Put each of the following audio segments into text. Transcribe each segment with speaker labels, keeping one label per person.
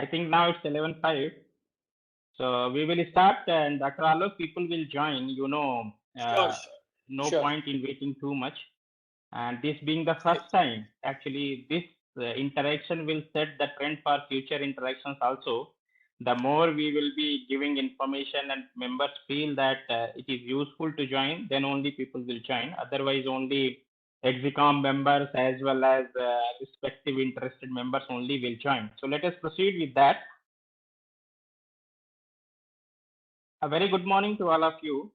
Speaker 1: I think now it's 11:05. So we will start, and Dr. Alok, people will join. No
Speaker 2: Sure.
Speaker 1: point in waiting too much. And this being the first time, actually, this interaction will set the trend for future interactions also. The more we will be giving information and members feel that it is useful to join, then only people will join. Otherwise, only Exicom members as well as respective interested members only will join. So let us proceed with that. A very good morning to all of you.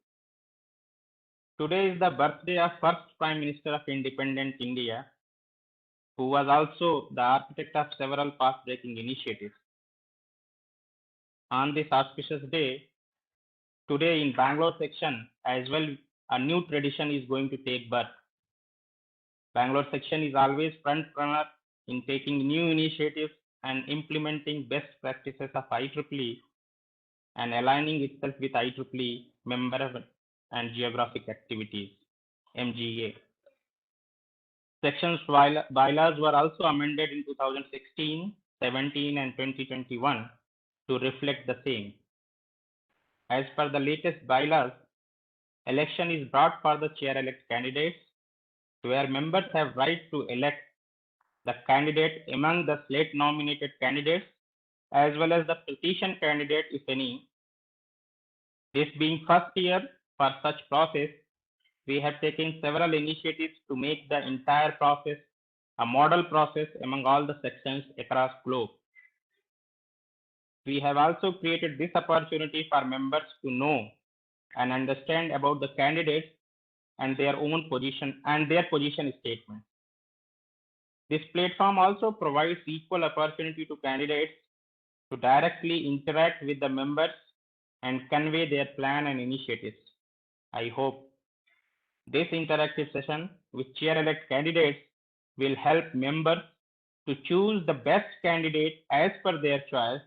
Speaker 1: Today is the birthday of first Prime Minister of Independent India, who was also the architect of several path-breaking initiatives. On this auspicious day, today in Bangalore section as well, a new tradition is going to take birth. Bangalore section is always front runner in taking new initiatives and implementing best practices of IEEE and aligning itself with IEEE member and geographic activities, MGA. Sections bylaws were also amended in 2016, 17, and 2021 to reflect the same. As per the latest bylaws, election is brought for the chair-elect candidates, where members have right to elect the candidate among the slate-nominated candidates, as well as the petition candidate, if any. This being first year for such process, we have taken several initiatives to make the entire process a model process among all the sections across globe. We have also created this opportunity for members to know and understand about the candidates and their own position and their position statement. This platform also provides equal opportunity to candidates to directly interact with the members and convey their plan and initiatives. I hope this interactive session with chair-elect candidates will help members to choose the best candidate as per their choice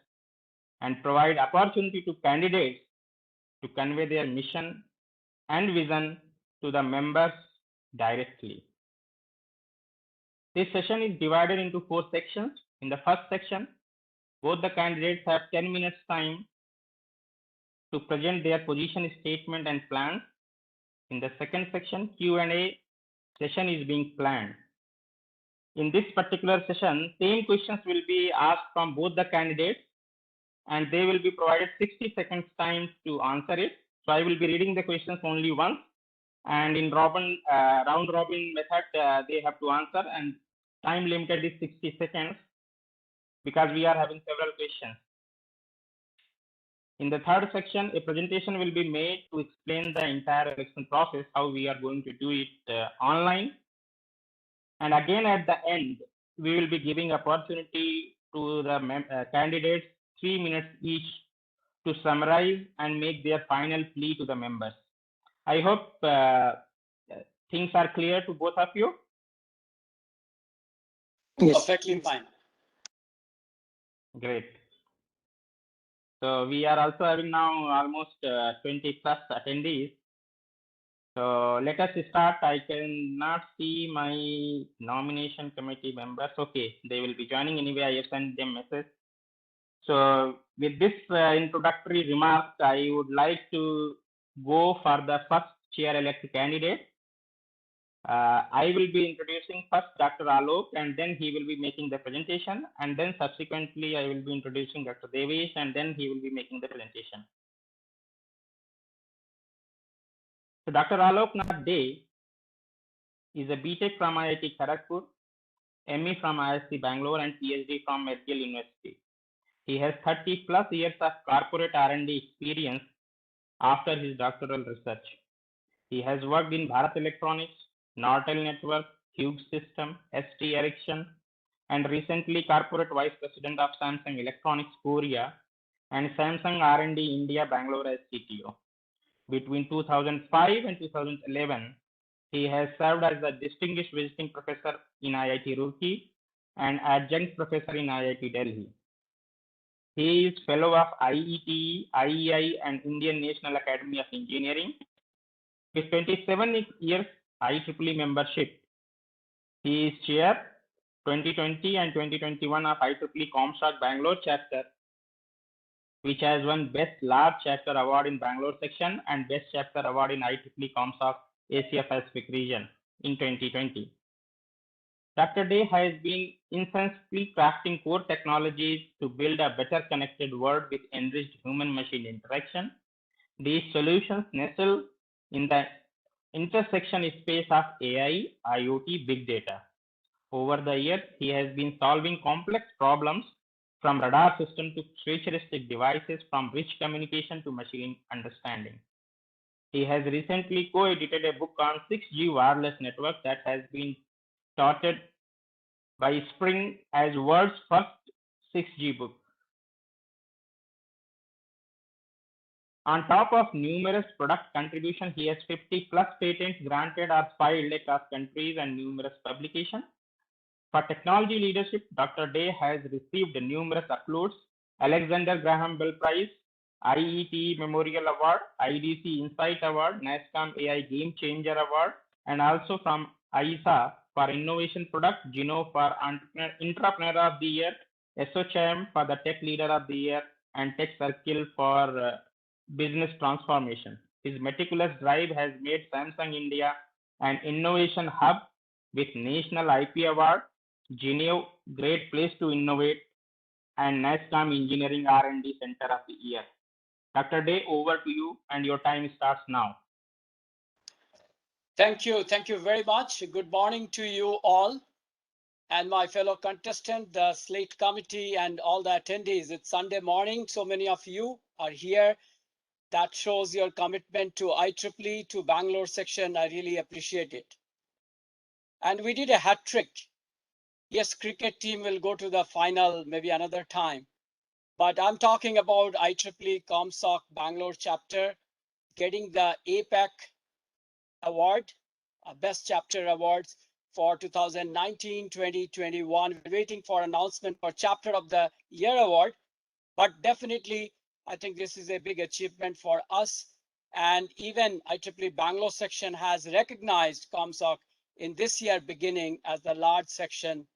Speaker 1: and provide opportunity to candidates to convey their mission and vision to the members directly. This session is divided into 4 sections. In the first section, both the candidates have 10 minutes time to present their position statement and plans. In the second section, Q&A session is being planned. In this particular session, same questions will be asked from both the candidates, and they will be provided 60 seconds time to answer it. So I will be reading the questions only once, and in round robin method, they have to answer, and time limited is 60 seconds because we are having several questions. In the third section, a presentation will be made to explain the entire election process, how we are going to do it online. And again, at the end, we will be giving opportunity to the candidates 3 minutes each to summarize and make their final plea to the members. I hope things are clear to both of you.
Speaker 2: Yes. Perfectly fine.
Speaker 1: Great. So we are also having now almost 20 plus attendees. So let us start. I cannot see my nomination committee members. Okay, they will be joining anyway. I have sent them message. So with this introductory remarks, I would like to go for the first chair-elect candidate. I will be introducing first Dr. Alok, and then he will be making the presentation, and then subsequently I will be introducing Dr. Devesh, and then he will be making the presentation. So Dr. Alok Nath Dey is a BTech from IIT Kharagpur, ME from ISC Bangalore, and PhD from McGill University. He has 30 plus years of corporate R&D experience after his doctoral research. He has worked in Bharat Electronics, Nortel Network, Hughes System, ST Ericsson, and recently corporate vice president of Samsung Electronics Korea and Samsung R&D India Bangalore as CTO. Between 2005 and 2011, he has served as a distinguished visiting professor in IIT Roorkee and adjunct professor in IIT Delhi. He is fellow of IEEE, IEEE, and Indian National Academy of Engineering. With 27 years IEEE membership, he is chair 2020 and 2021 of IEEE Comstock Bangalore Chapter, which has won Best Large Chapter Award in Bangalore Section and Best Chapter Award in IEEE Comstock Asia Pacific Region in 2020. Dr. Day has been incessantly crafting core technologies to build a better connected world with enriched human-machine interaction. These solutions nestle in the intersection space of AI, IoT, big data. Over the years, he has been solving complex problems from radar system to futuristic devices, from rich communication to machine understanding. He has recently co-edited a book on 6G wireless network that has been touted by Spring as world's first 6G book. On top of numerous product contributions, he has 50 plus patents granted or filed across countries and numerous publications. For technology leadership, Dr. Day has received numerous applauds: Alexander Graham Bell Prize, IEEE Memorial Award, IDC Insight Award, NASCOM AI Game Changer Award, and also from ISA for Innovation Product, Gino for Entrepreneur of the Year, SOCHM for the Tech Leader of the Year, and Tech Circle for Business Transformation. His meticulous drive has made Samsung India an innovation hub with National IP Award, Geneva Great Place to Innovate, and NASCOM Engineering R&D Center of the Year. Dr. Day, over to you, and your time starts now.
Speaker 2: Thank you very much. Good morning to you all and my fellow contestant, the Slate Committee, and all the attendees. It's Sunday morning, so many of you are here. That shows your commitment to IEEE, to Bangalore section. I really appreciate it. And we did a hat trick. Yes, cricket team will go to the final maybe another time. But I'm talking about IEEE Comstock Bangalore chapter getting the APAC award, Best Chapter Awards for 2019, 2021. We're waiting for announcement for Chapter of the Year award, but definitely I think this is a big achievement for us. And even IEEE Bangalore section has recognized Comstock in this year beginning as the large section.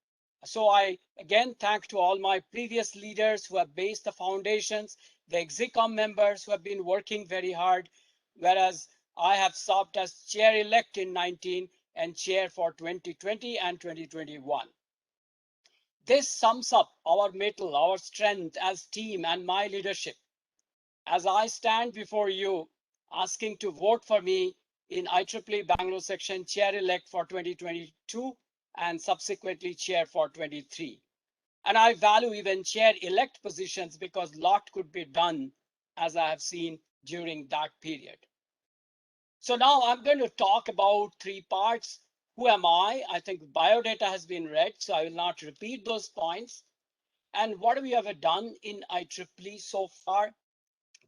Speaker 2: So I again thank to all my previous leaders who have based the foundations, the ExCom members who have been working very hard, whereas I have served as chair-elect in 19 and chair for 2020 and 2021. This sums up our mettle, our strength as team and my leadership. As I stand before you asking to vote for me in IEEE Bangalore Section Chair-Elect for 2022 and subsequently chair for 23. And I value even chair-elect positions because a lot could be done, as I have seen during that period. So now I'm going to talk about three parts. Who am I? I think biodata has been read, so I will not repeat those points. And what we have done in IEEE so far,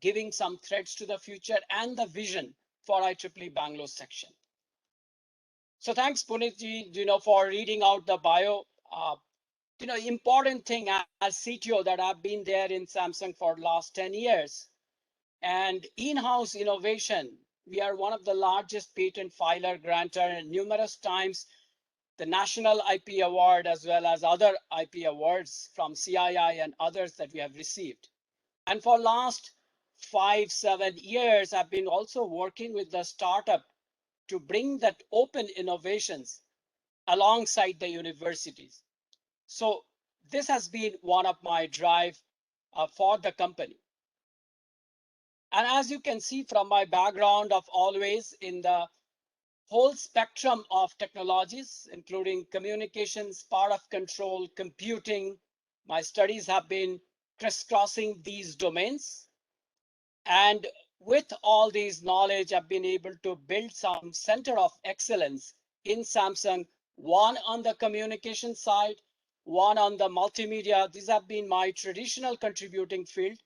Speaker 2: giving some threads to the future and the vision for IEEE Bangalore section. So thanks, Punitji, for reading out the bio. Important thing as CTO that I've been there in Samsung for the last 10 years. And in-house innovation, we are one of the largest patent filer grantor, and numerous times the National IP Award as well as other IP awards from CII and others that we have received. And for last 5-7 years, I've been also working with the startup to bring that open innovations alongside the universities. So this has been one of my drive for the company. And as you can see from my background of always in the whole spectrum of technologies, including communications, part of control, computing, my studies have been crisscrossing these domains. And with all these knowledge, I've been able to build some center of excellence in Samsung, one on the communication side, one on the multimedia. These have been my traditional contributing field.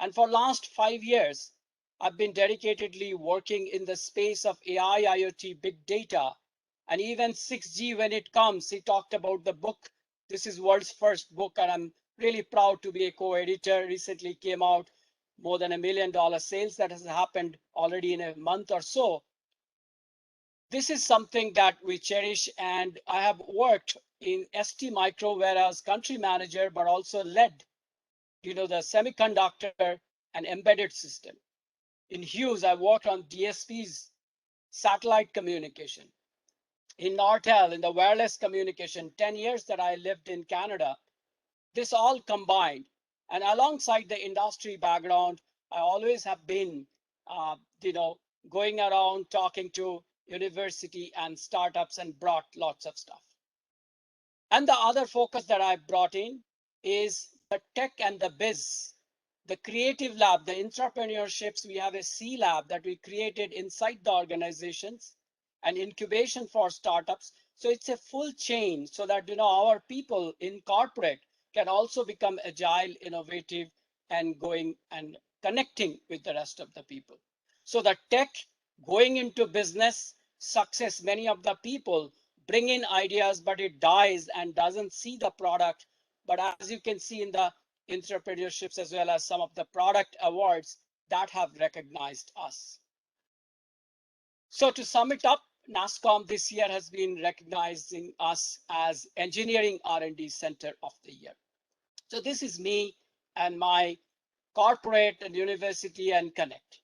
Speaker 2: And for last 5 years, I've been dedicatedly working in the space of AI, IoT, big data, and even 6G when it comes. He talked about the book. This is world's first book, and I'm really proud to be a co-editor. Recently came out, more than $1 million sales that has happened already in a month or so. This is something that we cherish, and I have worked in ST Micro where I was country manager, but also led, the semiconductor and embedded system. In Hughes, I worked on DSP's satellite communication. In Nortel, in the wireless communication, 10 years that I lived in Canada, this all combined. And alongside the industry background, I always have been, going around talking to university and startups and brought lots of stuff. And the other focus that I brought in is the tech and the biz, the creative lab, the entrepreneurships. We have a C lab that we created inside the organizations, an incubation for startups. So it's a full chain so that our people in corporate can also become agile, innovative, and going and connecting with the rest of the people. So the tech going into business success, many of the people bring in ideas, but it dies and doesn't see the product. But as you can see in the entrepreneurships as well as some of the product awards that have recognized us. So to sum it up, NASSCOM this year has been recognizing us as Engineering R&D Center of the Year. So this is me and my corporate and university and connect.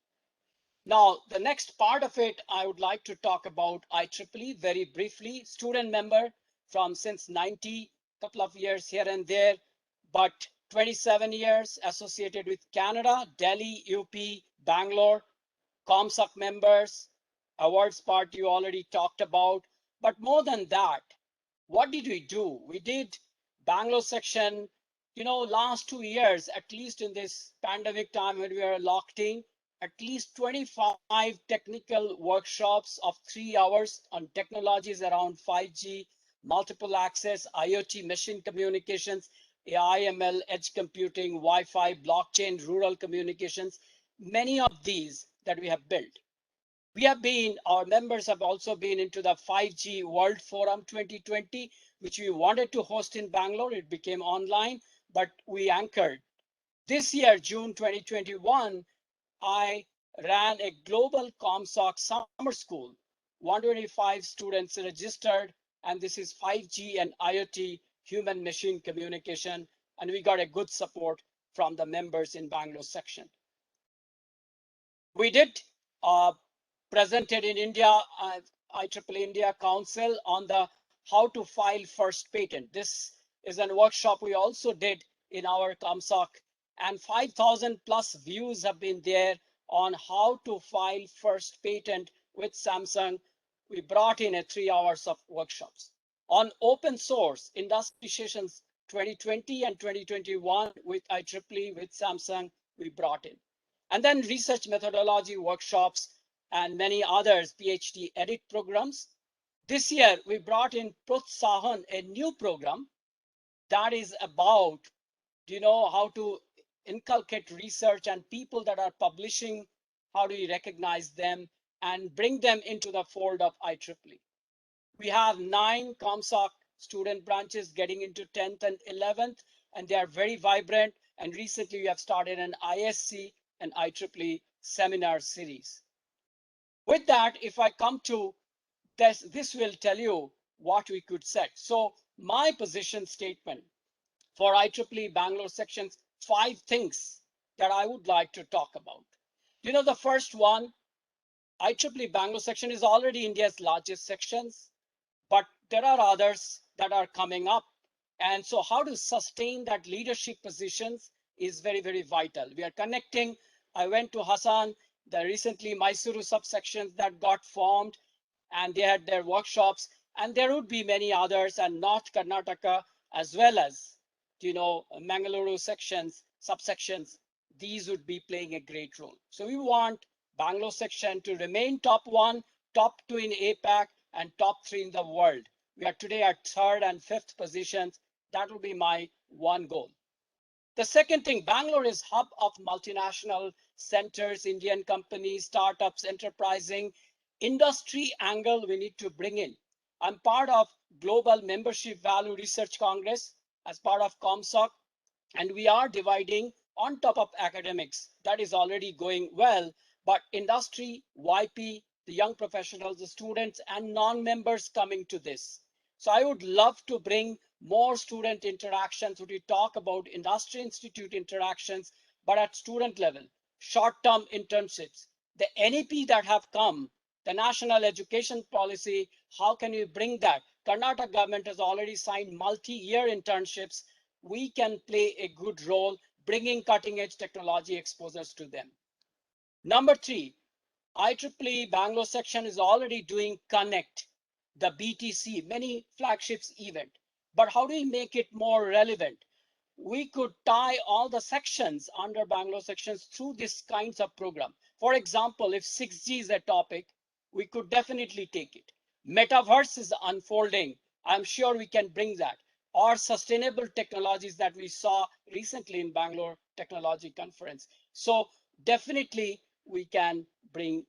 Speaker 2: Now, the next part of it, I would like to talk about IEEE very briefly. Student member from since 90, couple of years here and there, but 27 years associated with Canada, Delhi, UP, Bangalore, ComSoc members, awards part you already talked about. But more than that, what did we do? We did Bangalore section, last 2 years, at least in this pandemic time when we were locked in, at least 25 technical workshops of 3 hours on technologies around 5G, multiple access, IoT, machine communications, AI, ML, edge computing, Wi-Fi, blockchain, rural communications, many of these that we have built. Our members have also been into the 5G World Forum 2020, which we wanted to host in Bangalore. It became online, but we anchored. This year, June 2021, I ran a global ComSoc summer school, 125 students registered, and this is 5G and IoT human machine communication. And we got a good support from the members in Bangalore section. We did presented in India, IEEE India Council on the how to file first patent. This is a workshop we also did in our ComSoc, and 5,000 plus views have been there on how to file first patent with Samsung. We brought in a 3 hours of workshops. On open source, industry sessions 2020 and 2021 with IEEE, with Samsung, we brought in. And then research methodology workshops and many others, PhD edit programs. This year, we brought in Protsahan, a new program that is about, how to inculcate research and people that are publishing, how do you recognize them and bring them into the fold of IEEE. We have 9 ComSoc student branches getting into 10th and 11th, and they are very vibrant. And recently we have started an ISC and IEEE seminar series. With that, if I come to this will tell you what we could set. So my position statement for IEEE Bangalore sections, 5 things that I would like to talk about. The first one, IEEE Bangalore section is already India's largest sections, but there are others that are coming up. And so how to sustain that leadership positions is very, very vital. We are connecting. I went to Hassan, the recently Mysuru subsections that got formed, and they had their workshops, and there would be many others, and North Karnataka, as well as, Mangaluru sections, subsections, these would be playing a great role. So we want Bangalore section to remain top 1, top 2 in APAC, and top 3 in the world. We are today at 3rd and 5th positions. That will be my one goal. The second thing, Bangalore is hub of multinational centers, Indian companies, startups, enterprising, industry angle we need to bring in. I'm part of Global Membership Value Research Congress as part of ComSoc, and we are dividing on top of academics. That is already going well, but industry, YP, the young professionals, the students and non-members coming to this. So I would love to bring more student interactions. We talk about industry institute interactions, but at student level, short-term internships, the NEP that have come, the national education policy, how can you bring that? Karnataka government has already signed multi-year internships. We can play a good role bringing cutting edge technology exposures to them. Number 3, IEEE Bangalore section is already doing Connect, the BTC, many flagships event. But how do we make it more relevant? We could tie all the sections under Bangalore sections through these kinds of program. For example, if 6G is a topic, we could definitely take it. Metaverse is unfolding. I'm sure we can bring that. Or sustainable technologies that we saw recently in Bangalore Technology Conference. So definitely we can bring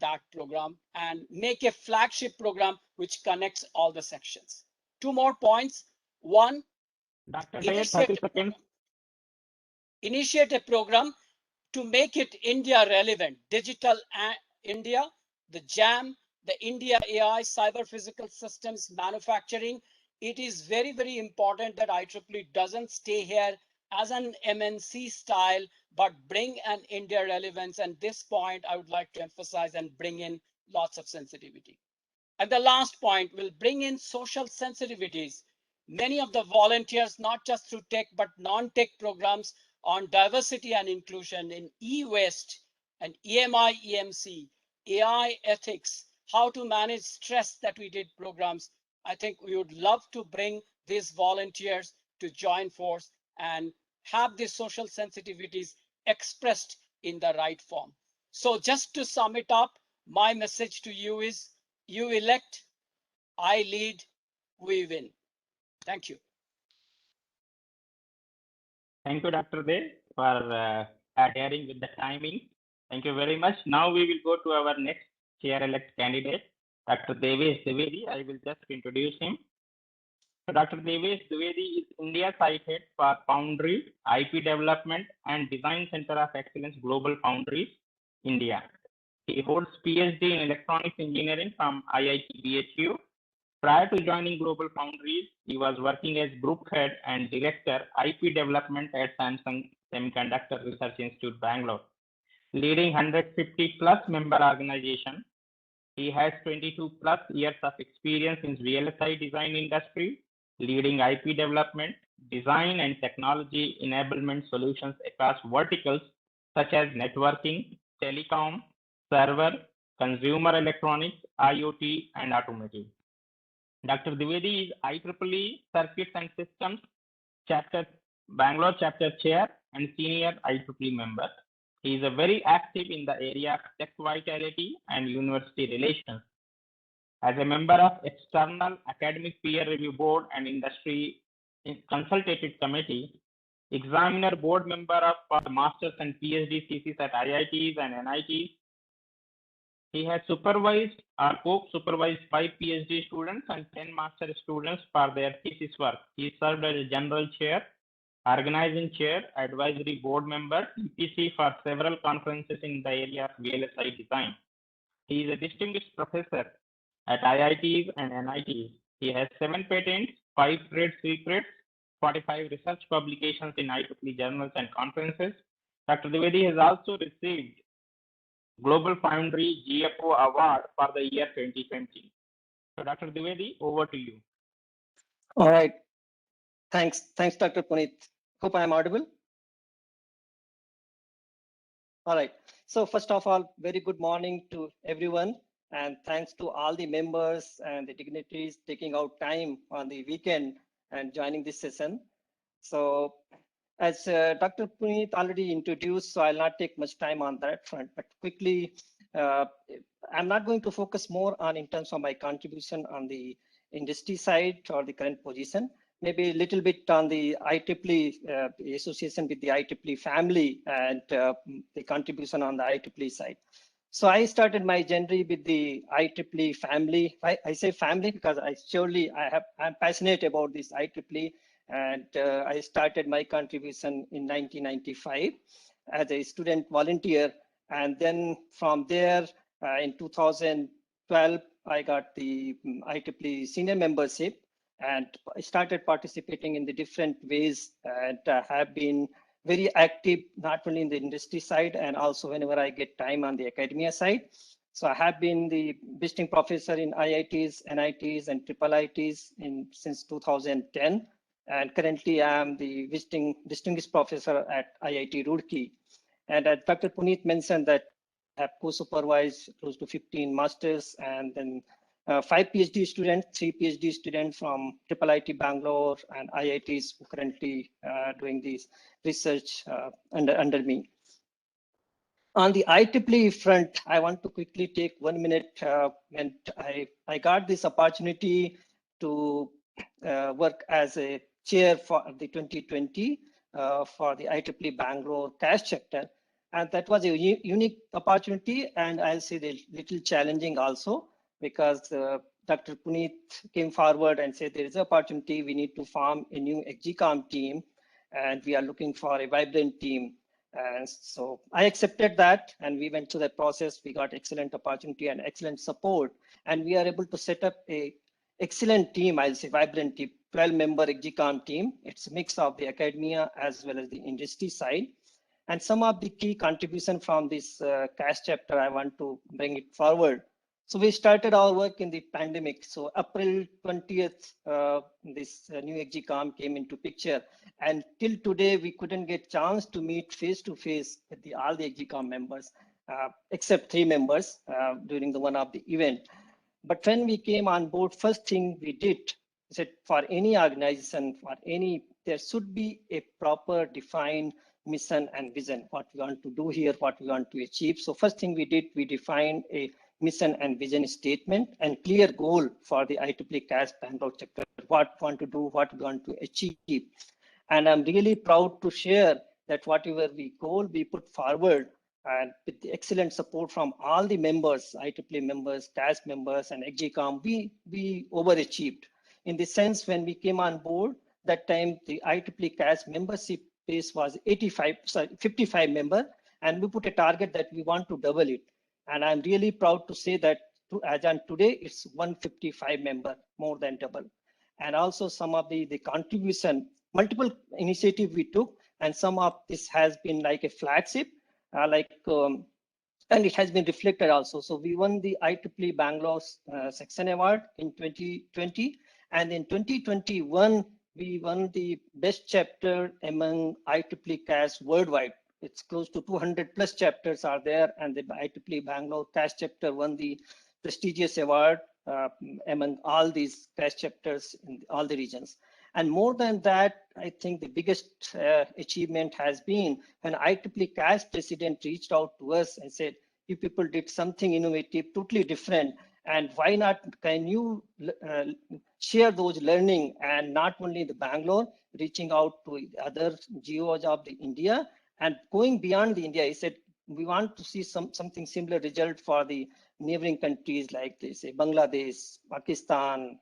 Speaker 2: that program and make a flagship program which connects all the sections. 2 more points. One,
Speaker 1: Dr. David, 30 seconds.
Speaker 2: Initiate a program to make it India relevant. Digital India, the JAM, the India AI, cyber physical systems manufacturing. It is very, very important that IEEE doesn't stay here as an MNC style, but bring an India relevance. And this point I would like to emphasize and bring in lots of sensitivity. And the last point will bring in social sensitivities. Many of the volunteers, not just through tech, but non-tech programs on diversity and inclusion in e-waste and EMI, EMC, AI ethics, how to manage stress that we did programs. I think we would love to bring these volunteers to join force and have these social sensitivities expressed in the right form. So just to sum it up, my message to you is, you elect, I lead, we win. Thank you.
Speaker 1: Thank you, Dr. Dev, for adhering with the timing. Thank you very much. Now we will go to our next chair-elect candidate, Dr. David Siviri. I will just introduce him. So Dr. David Siviri is India's site head for Foundry, IP Development and Design Center of Excellence Global Foundries, India. He holds PhD in Electronics Engineering from IIT BHU. Prior to joining Global Foundries, he was working as Group Head and Director, IP Development at Samsung Semiconductor Research Institute, Bangalore, leading 150 plus member organization. He has 22 plus years of experience in VLSI design industry, leading IP development, design and technology enablement solutions across verticals such as networking, telecom, server, consumer electronics, IoT, and automotive. Dr. Dwivedi is IEEE Circuits and Systems Chapter Bangalore Chapter Chair and Senior IEEE member. He is very active in the area of tech vitality and university relations. As a member of external academic peer review board and industry consultative committee, examiner board member of masters and PhD thesis at IITs and NITs. He has supervised or co-supervised 5 PhD students and 10 master students for their thesis work. He served as a general chair, organizing chair, advisory board member, EPC for several conferences in the area of VLSI design. He is a distinguished professor at IITs and NITs. He has 7 patents, 5 trade secrets, 45 research publications in IEEE journals and conferences. Dr. Dwivedi has also received Global Foundry GFO Award for the year 2020. So Dr. Dwivedi, over to you.
Speaker 3: All right. Thanks, Dr. Puneet. Hope I am audible. All right. So first of all, very good morning to everyone. And thanks to all the members and the dignitaries taking out time on the weekend and joining this session. So as Dr. Puneet already introduced, so I'll not take much time on that front, but quickly, I'm not going to focus more on in terms of my contribution on the industry side or the current position, maybe a little bit on the IEEE association with the IEEE family and the contribution on the IEEE side. So I started my journey with the IEEE family. I say family because I'm passionate about this IEEE. And I started my contribution in 1995 as a student volunteer. And then from there, In 2012, I got the IEEE senior membership and I started participating in the different ways and have been very active, not only in the industry side and also whenever I get time on the academia side. So I have been the visiting professor in IITs, NITs, and IIITs since 2010. And currently I am the visiting distinguished professor at IIT Roorkee. And as Dr. Puneet mentioned that I have co-supervised close to 15 masters and then 5 PhD students, 3 PhD students from IIT Bangalore and IITs who currently doing this research under me. On the IEEE front, I want to quickly take 1 minute when I got this opportunity to work as a chair for the 2020 for the IEEE Bangalore CAS chapter. And that was a unique opportunity and I'll say a little challenging also because Dr. Puneet came forward and said there is an opportunity, we need to form a new XGCOM team and we are looking for a vibrant team. And so I accepted that and we went through that process. We got excellent opportunity and excellent support. And we are able to set up a excellent team, I'll say vibrant team, 12-member XGCOM team. It's a mix of the academia as well as the industry side. And some of the key contribution from this CAS chapter, I want to bring it forward. So we started our work in the pandemic. So April 20th, this new XGCOM came into picture. And till today, we couldn't get chance to meet face-to-face with all the XGCOM members, except 3 members during the one of the event. But when we came on board, first thing we did is that for any organization, there should be a proper defined mission and vision, what we want to do here, what we want to achieve. So first thing we did, we defined a mission and vision statement and clear goal for the IEEE CAS Bangalore chapter, what we want to do, what we want to achieve. And I'm really proud to share that whatever goal we put forward and with the excellent support from all the members, IEEE members, CAS members, and XGCOM, we overachieved. In the sense, when we came on board, that time the IEEE CAS membership base was 55 member, and we put a target that we want to double it. And I'm really proud to say that as on today, it's 155 member, more than double. And also some of the contribution, multiple initiative we took, and some of this has been like a flagship, and it has been reflected also. So we won the IEEE Bangalore Section Award in 2020, and in 2021, we won the best chapter among IEEE CAS worldwide. It's close to 200 plus chapters are there, and the IEEE Bangalore CAS chapter won the prestigious award among all these CAS chapters in all the regions. And more than that, I think the biggest achievement has been when IEEE CAS president reached out to us and said, you people did something innovative, totally different, and why not, can you share those learning, and not only the Bangalore, reaching out to other geos of the India and going beyond the India. He said, we want to see something similar result for the neighboring countries like they say Bangladesh, Pakistan,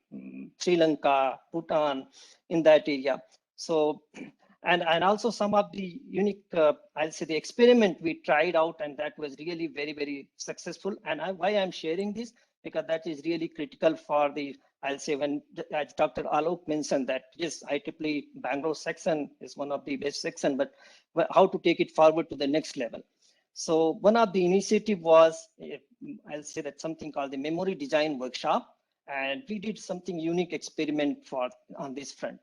Speaker 3: Sri Lanka, Bhutan, in that area. So, and also some of the unique, I'll say the experiment we tried out, and that was really very, very successful. And why I'm sharing this, because that is really critical for the, I'll say when, as Dr. Alok mentioned that, yes, IEEE Bangalore section is one of the best section, but how to take it forward to the next level. So one of the initiative was, I'll say that something called the memory design workshop. And we did something unique experiment on this front.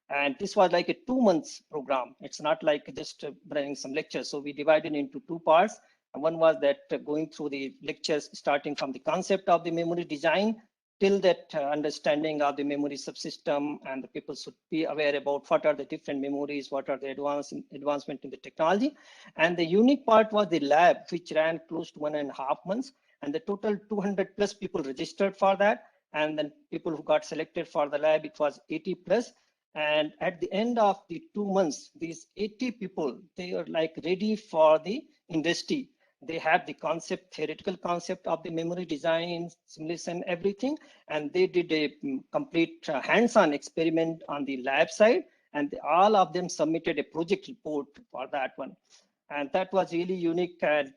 Speaker 3: And this was like a 2 months program. It's not like just running some lectures. So we divided into 2 parts. And one was that going through the lectures, starting from the concept of the memory design till that understanding of the memory subsystem, and the people should be aware about what are the different memories, what are the advancement in the technology. And the unique part was the lab, which ran close to 1.5 months, and the total 200 plus people registered for that. And then people who got selected for the lab, it was 80 plus. And at the end of the 2 months, these 80 people, they are like ready for the industry. They have the concept, theoretical concept of the memory design, simulation, everything. And they did a complete hands-on experiment on the lab side. And all of them submitted a project report for that one. And that was really unique and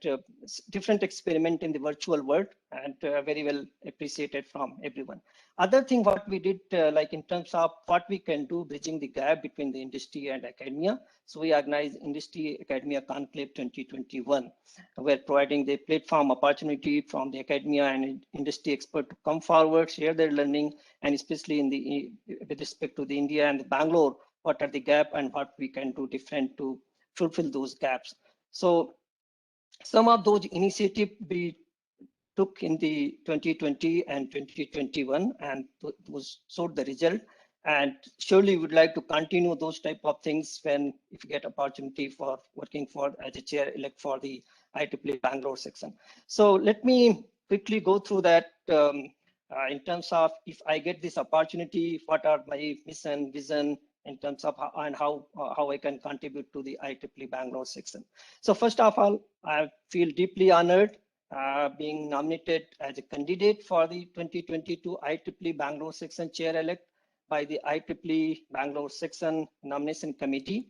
Speaker 3: different experiment in the virtual world, and very well appreciated from everyone. Other thing what we did, like in terms of what we can do, bridging the gap between the industry and academia. So we organized Industry Academia Conclave 2021. We're providing the platform opportunity from the academia and industry expert to come forward, share their learning, and especially in the with respect to the India and the Bangalore, what are the gap and what we can do different to fulfill those gaps. So some of those initiatives we took in the 2020 and 2021, and those showed the result. And surely would like to continue those type of things when if you get opportunity for working for as a chair-elect for the IEEE Bangalore section. So let me quickly go through that in terms of if I get this opportunity, what are my mission, vision, in terms of how I can contribute to the IEEE Bangalore section. So first of all, I feel deeply honored being nominated as a candidate for the 2022 IEEE Bangalore Section Chair-Elect by the IEEE Bangalore Section Nomination Committee.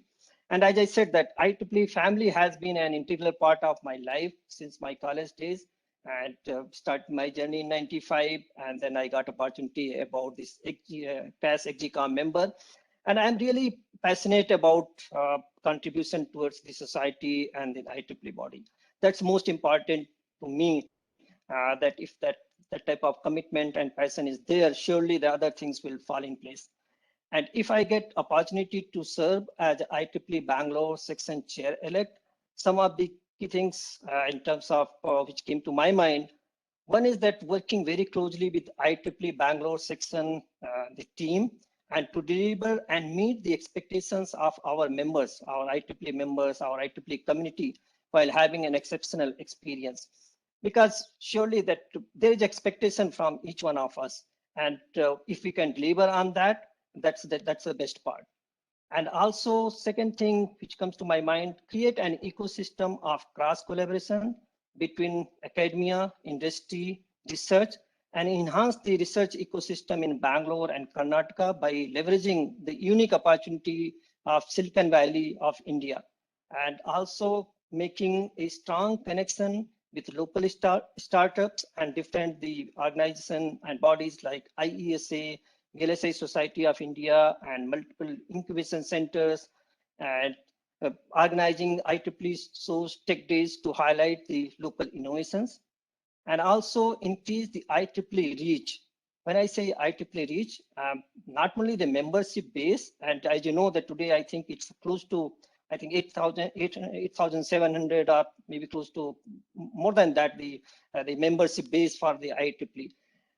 Speaker 3: And as I said, that IEEE family has been an integral part of my life since my college days, and started my journey in 95, and then I got opportunity about this past ExCom member. And I'm really passionate about contribution towards the society and the IEEE body. That's most important to me, that if that type of commitment and passion is there, surely the other things will fall in place. And if I get opportunity to serve as IEEE Bangalore Section Chair-Elect, some of the key things in terms of which came to my mind, one is that working very closely with IEEE Bangalore Section, the team, and to deliver and meet the expectations of our members, our IEEE members, our IEEE community, while having an exceptional experience. Because surely that there is expectation from each one of us, and if we can deliver on that, that's the best part. And also, second thing which comes to my mind, create an ecosystem of cross collaboration between academia, industry, research, and enhance the research ecosystem in Bangalore and Karnataka by leveraging the unique opportunity of Silicon Valley of India, and also making a strong connection with local startups and different the organization and bodies like IESA, VLSI Society of India, and multiple incubation centers, and organizing IEEE Source Tech Days to highlight the local innovations, and also increase the IEEE reach. When I say IEEE reach, not only the membership base, and as you know that today I think it's close to 8,700 or maybe close to more than that, the membership base for the IEEE.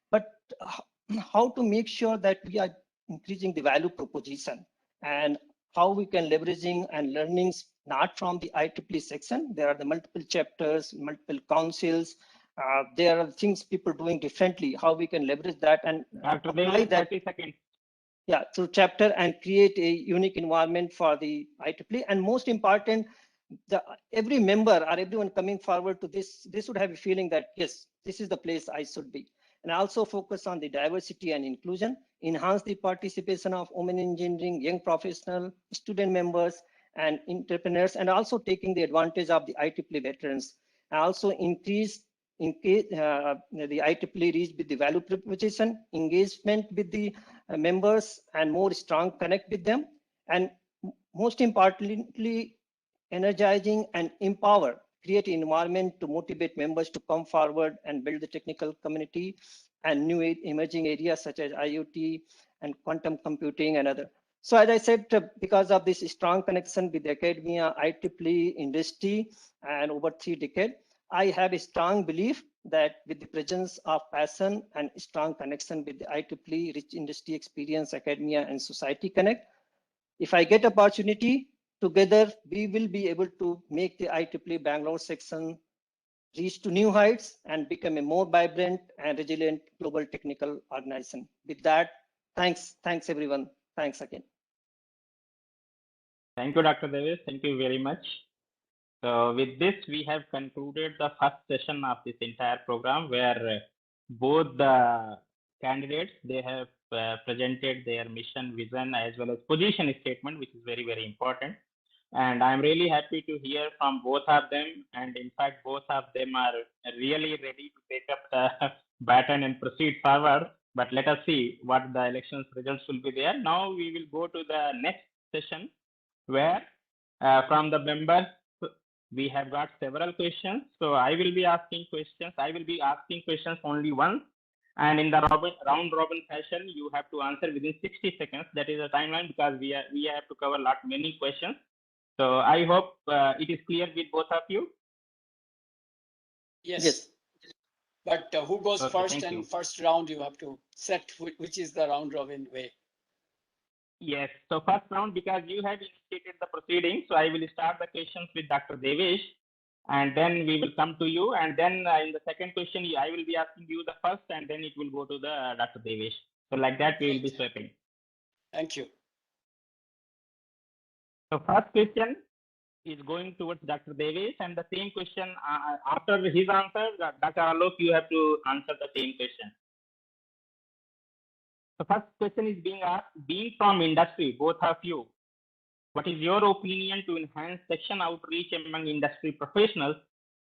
Speaker 3: But how to make sure that we are increasing the value proposition, and how we can leveraging and learnings not from the IEEE section. There are the multiple chapters, multiple councils. There are things people doing differently, how we can leverage that and apply that.
Speaker 1: 30 seconds.
Speaker 3: Yeah, through chapter, and create a unique environment for the IEEE. And most important, every member or everyone coming forward to this, they should have a feeling that, yes, this is the place I should be. And also focus on the diversity and inclusion, enhance the participation of women in engineering, young professional, student members, and entrepreneurs, and also taking the advantage of the IEEE veterans, and also increase the IEEE reach with the value proposition, engagement with the members, and more strong connect with them. And most importantly, energizing and empower, create an environment to motivate members to come forward and build the technical community and new emerging areas such as IoT and quantum computing and other. So as I said, because of this strong connection with academia, IEEE, industry, and over 3 decades, I have a strong belief that with the presence of passion and strong connection with the IEEE, rich industry experience, academia, and society connect, if I get opportunity, together we will be able to make the IEEE Bangalore section reach to new heights and become a more vibrant and resilient global technical organization. With that, thanks everyone. Thanks again.
Speaker 1: Thank you, Dr. Davis. Thank you very much. So with this, we have concluded the first session of this entire program, where both the candidates, they have presented their mission, vision, as well as position statement, which is very, very important. And I'm really happy to hear from both of them. And in fact, both of them are really ready to take up the baton and proceed forward. But let us see what the elections results will be there. Now we will go to the next session where from the members, we have got several questions. So I will be asking questions. I will be asking questions only once. And in the round robin fashion, you have to answer within 60 seconds. That is the timeline because we have to cover many questions. So I hope it is clear with both of you.
Speaker 2: Yes. But who goes first? And first round, you have to set which is the round robin way.
Speaker 1: Yes. So first round, because you have initiated the proceedings, so I will start the questions with Dr. Devesh, and then we will come to you. And then in the second question, I will be asking you the first, and then it will go to the Dr. Devesh. So like that, we will be swapping.
Speaker 2: Thank you.
Speaker 1: So first question is going towards Dr. Devesh, and the same question after his answer, Dr. Alok, you have to answer the same question. The first question is being asked, being from industry, both of you, what is your opinion to enhance section outreach among industry professionals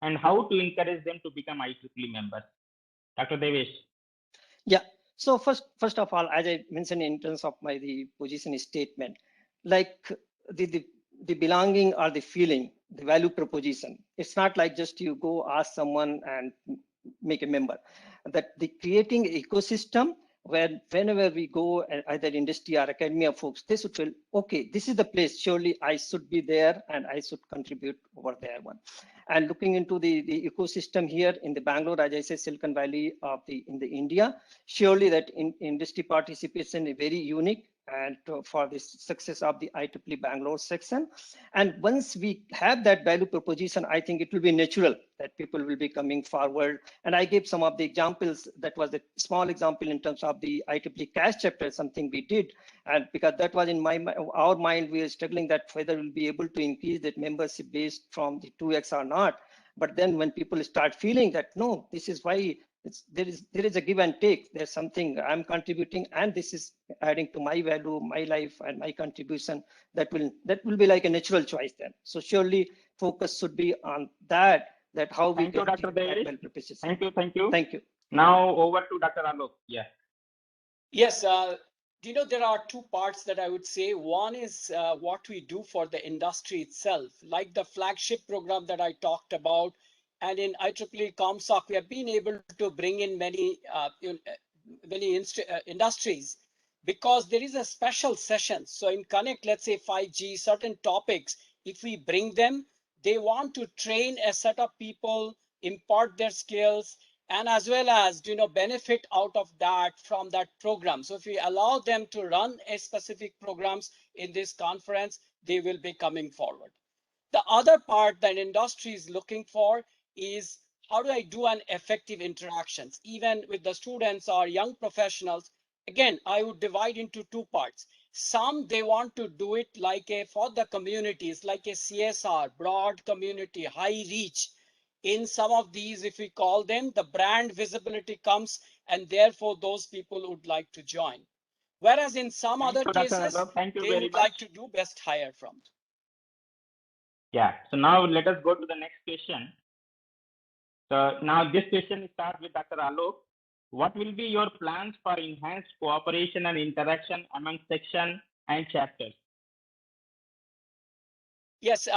Speaker 1: and how to encourage them to become IEEE members? Dr. Devesh.
Speaker 3: Yeah. So first of all, as I mentioned in terms of the position statement, like the belonging or the feeling, the value proposition. It's not like just you go ask someone and make a member. That the creating ecosystem where whenever we go, either industry or academia folks, they should feel, okay, this is the place, surely I should be there and I should contribute over there one. And looking into the ecosystem here in the Bangalore, as I say, Silicon Valley of in the India, surely that industry participation is very unique and for the success of the IEEE Bangalore section. And once we have that value proposition, I think it will be natural that people will be coming forward. And I gave some of the examples. That was a small example in terms of the IEEE cash chapter, something we did. And because that was in our mind, we were struggling that whether we'll be able to increase that membership based from the 2x or not. But then when people start feeling that, no, this is why there is a give and take. There's something I'm contributing, and this is adding to my value, my life, and my contribution. That will be like a natural choice then. So surely focus should be on that. That how we get
Speaker 1: Dr. Devesh. Thank you. Now over to Dr. Alok. Yeah.
Speaker 2: Yes. There are two parts that I would say. One is what we do for the industry itself, like the flagship program that I talked about. And in IEEE ComSoc, we have been able to bring in many industries because there is a special session. So in Connect, let's say 5G, certain topics, if we bring them, they want to train a set of people, impart their skills, and as well as benefit out of that from that program. So if we allow them to run a specific programs in this conference, they will be coming forward. The other part that industry is looking for is how do I do an effective interactions, even with the students or young professionals. Again, I would divide into two parts. Some, they want to do it like for the communities, like a CSR, broad community, high reach. In some of these, if we call them, the brand visibility comes, and therefore those people would like to join. Whereas in some other cases, they would like to do best hire from.
Speaker 1: Yeah. So now let us go to the next question. So now this question starts with Dr. Alok. What will be your plans for enhanced cooperation and interaction among section and chapters?
Speaker 2: Yes,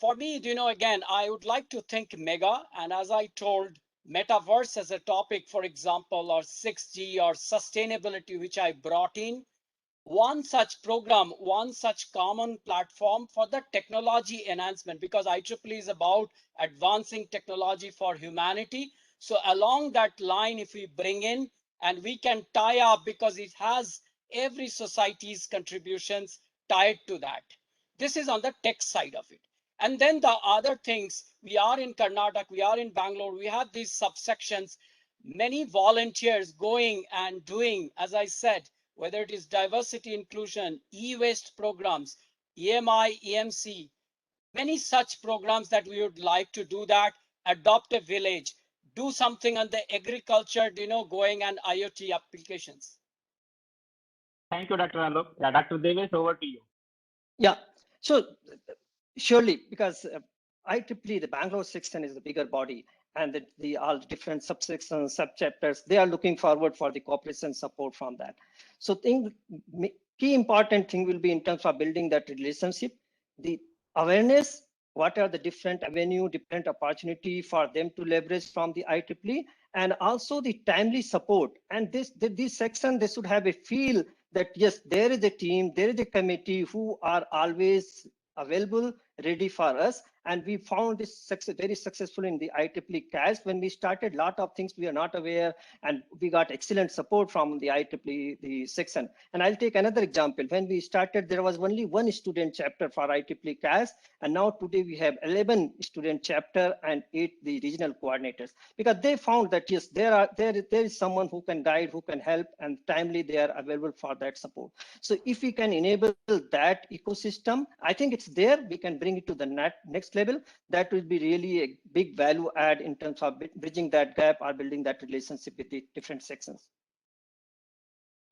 Speaker 2: for me, again, I would like to think mega. And as I told, metaverse as a topic, for example, or 6G or sustainability, which I brought in, one such program, one such common platform for the technology enhancement, because IEEE is about advancing technology for humanity. So along that line, if we bring in and we can tie up, because it has every society's contributions tied to that. This is on the tech side of it. And then the other things, we are in Karnataka, we are in Bangalore, we have these subsections, many volunteers going and doing, as I said, whether it is diversity inclusion, e-waste programs, EMI, EMC, many such programs that we would like to do that, adopt a village, do something on the agriculture, going and IoT applications.
Speaker 1: Thank you, Dr. Alok. Dr. Devesh, over to you.
Speaker 3: Yeah. So Surely, because IEEE, the Bangalore section is the bigger body, and the all different subsections, subchapters, they are looking forward for the cooperation support from that. So key important thing will be in terms of building that relationship, the awareness, what are the different avenue, different opportunity for them to leverage from the IEEE, and also the timely support. And this section, they should have a feel that yes, there is a team, there is a committee who are always available, ready for us. And we found this very successful in the IEEE CAS. When we started, a lot of things we are not aware, and we got excellent support from the IEEE the section. And I'll take another example. When we started, there was only one student chapter for IEEE CAS, and now today we have 11 student chapter and 8 the regional coordinators, because they found that yes, there is someone who can guide, who can help, and timely they are available for that support. So if we can enable that ecosystem, I think it's there, we can bring it to the next level. That will be really a big value add in terms of bridging that gap or building that relationship with the different sections.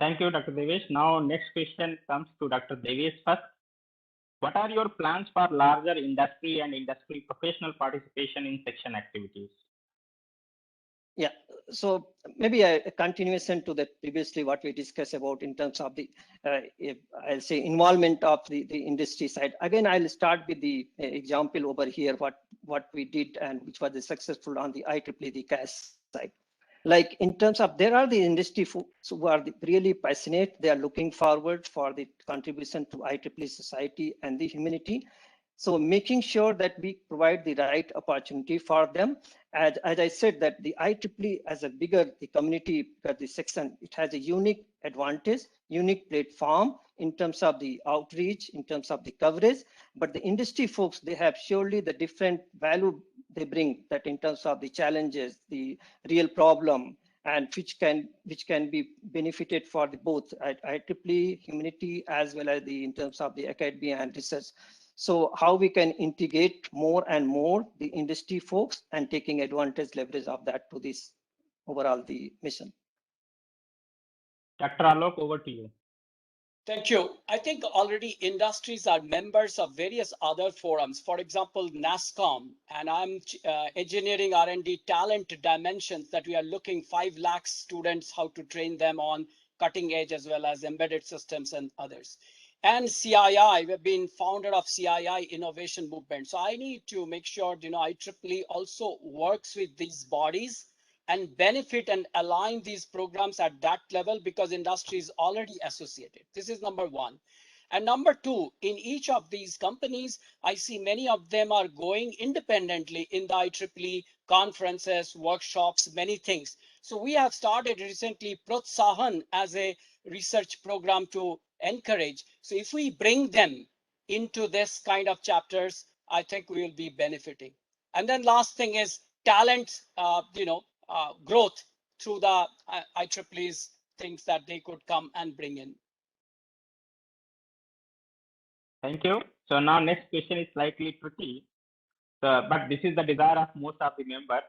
Speaker 1: Thank you, Dr. Devesh. Now, next question comes to Dr. Devesh first. What are your plans for larger industry and industry professional participation in section activities?
Speaker 3: Yeah, so maybe a continuation to that previously what we discussed about in terms of the, I'll say, involvement of the industry side. Again, I'll start with the example over here, what we did and which was successful on the IEEE, the CAS side. Like in terms of, there are the industry folks who are really passionate. They are looking forward for the contribution to IEEE society and the humanity. So making sure that we provide the right opportunity for them. As I said, that the IEEE as a bigger the community, the section, it has a unique advantage, unique platform in terms of the outreach, in terms of the coverage. But the industry folks, they have surely the different value they bring, that in terms of the challenges, the real problem, and which can be benefited for the both IEEE humanity as well as the in terms of the academia and research. So how we can integrate more and more the industry folks and taking advantage leverage of that to this overall the mission.
Speaker 1: Dr. Alok, over to you.
Speaker 2: Thank you. I think already industries are members of various other forums. For example, NASCOM, and I'm engineering R&D talent dimensions that we are looking 5 lakh students, how to train them on cutting edge as well as embedded systems and others. And CII, we've been founder of CII innovation movement. So I need to make sure, IEEE also works with these bodies and benefit and align these programs at that level, because industry is already associated. This is number one. And number two, in each of these companies, I see many of them are going independently in the IEEE conferences, workshops, many things. So we have started recently Protsahan as a research program to encourage. So if we bring them into this kind of chapters, I think we will be benefiting. And then last thing is talent, growth through the IEEE's things that they could come and bring in.
Speaker 1: Thank you. So now next question is slightly tricky, but this is the desire of most of the members.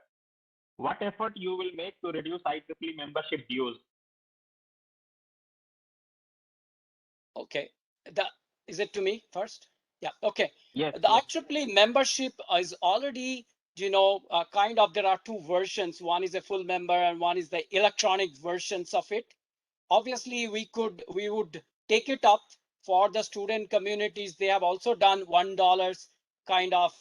Speaker 1: What effort you will make to reduce IEEE membership dues?
Speaker 2: Okay, is it to me first? Yeah, okay.
Speaker 1: Yes.
Speaker 2: The IEEE membership is already, kind of, there are two versions. One is a full member and one is the electronic versions of it. Obviously, we would take it up for the student communities. They have also done $1 kind of,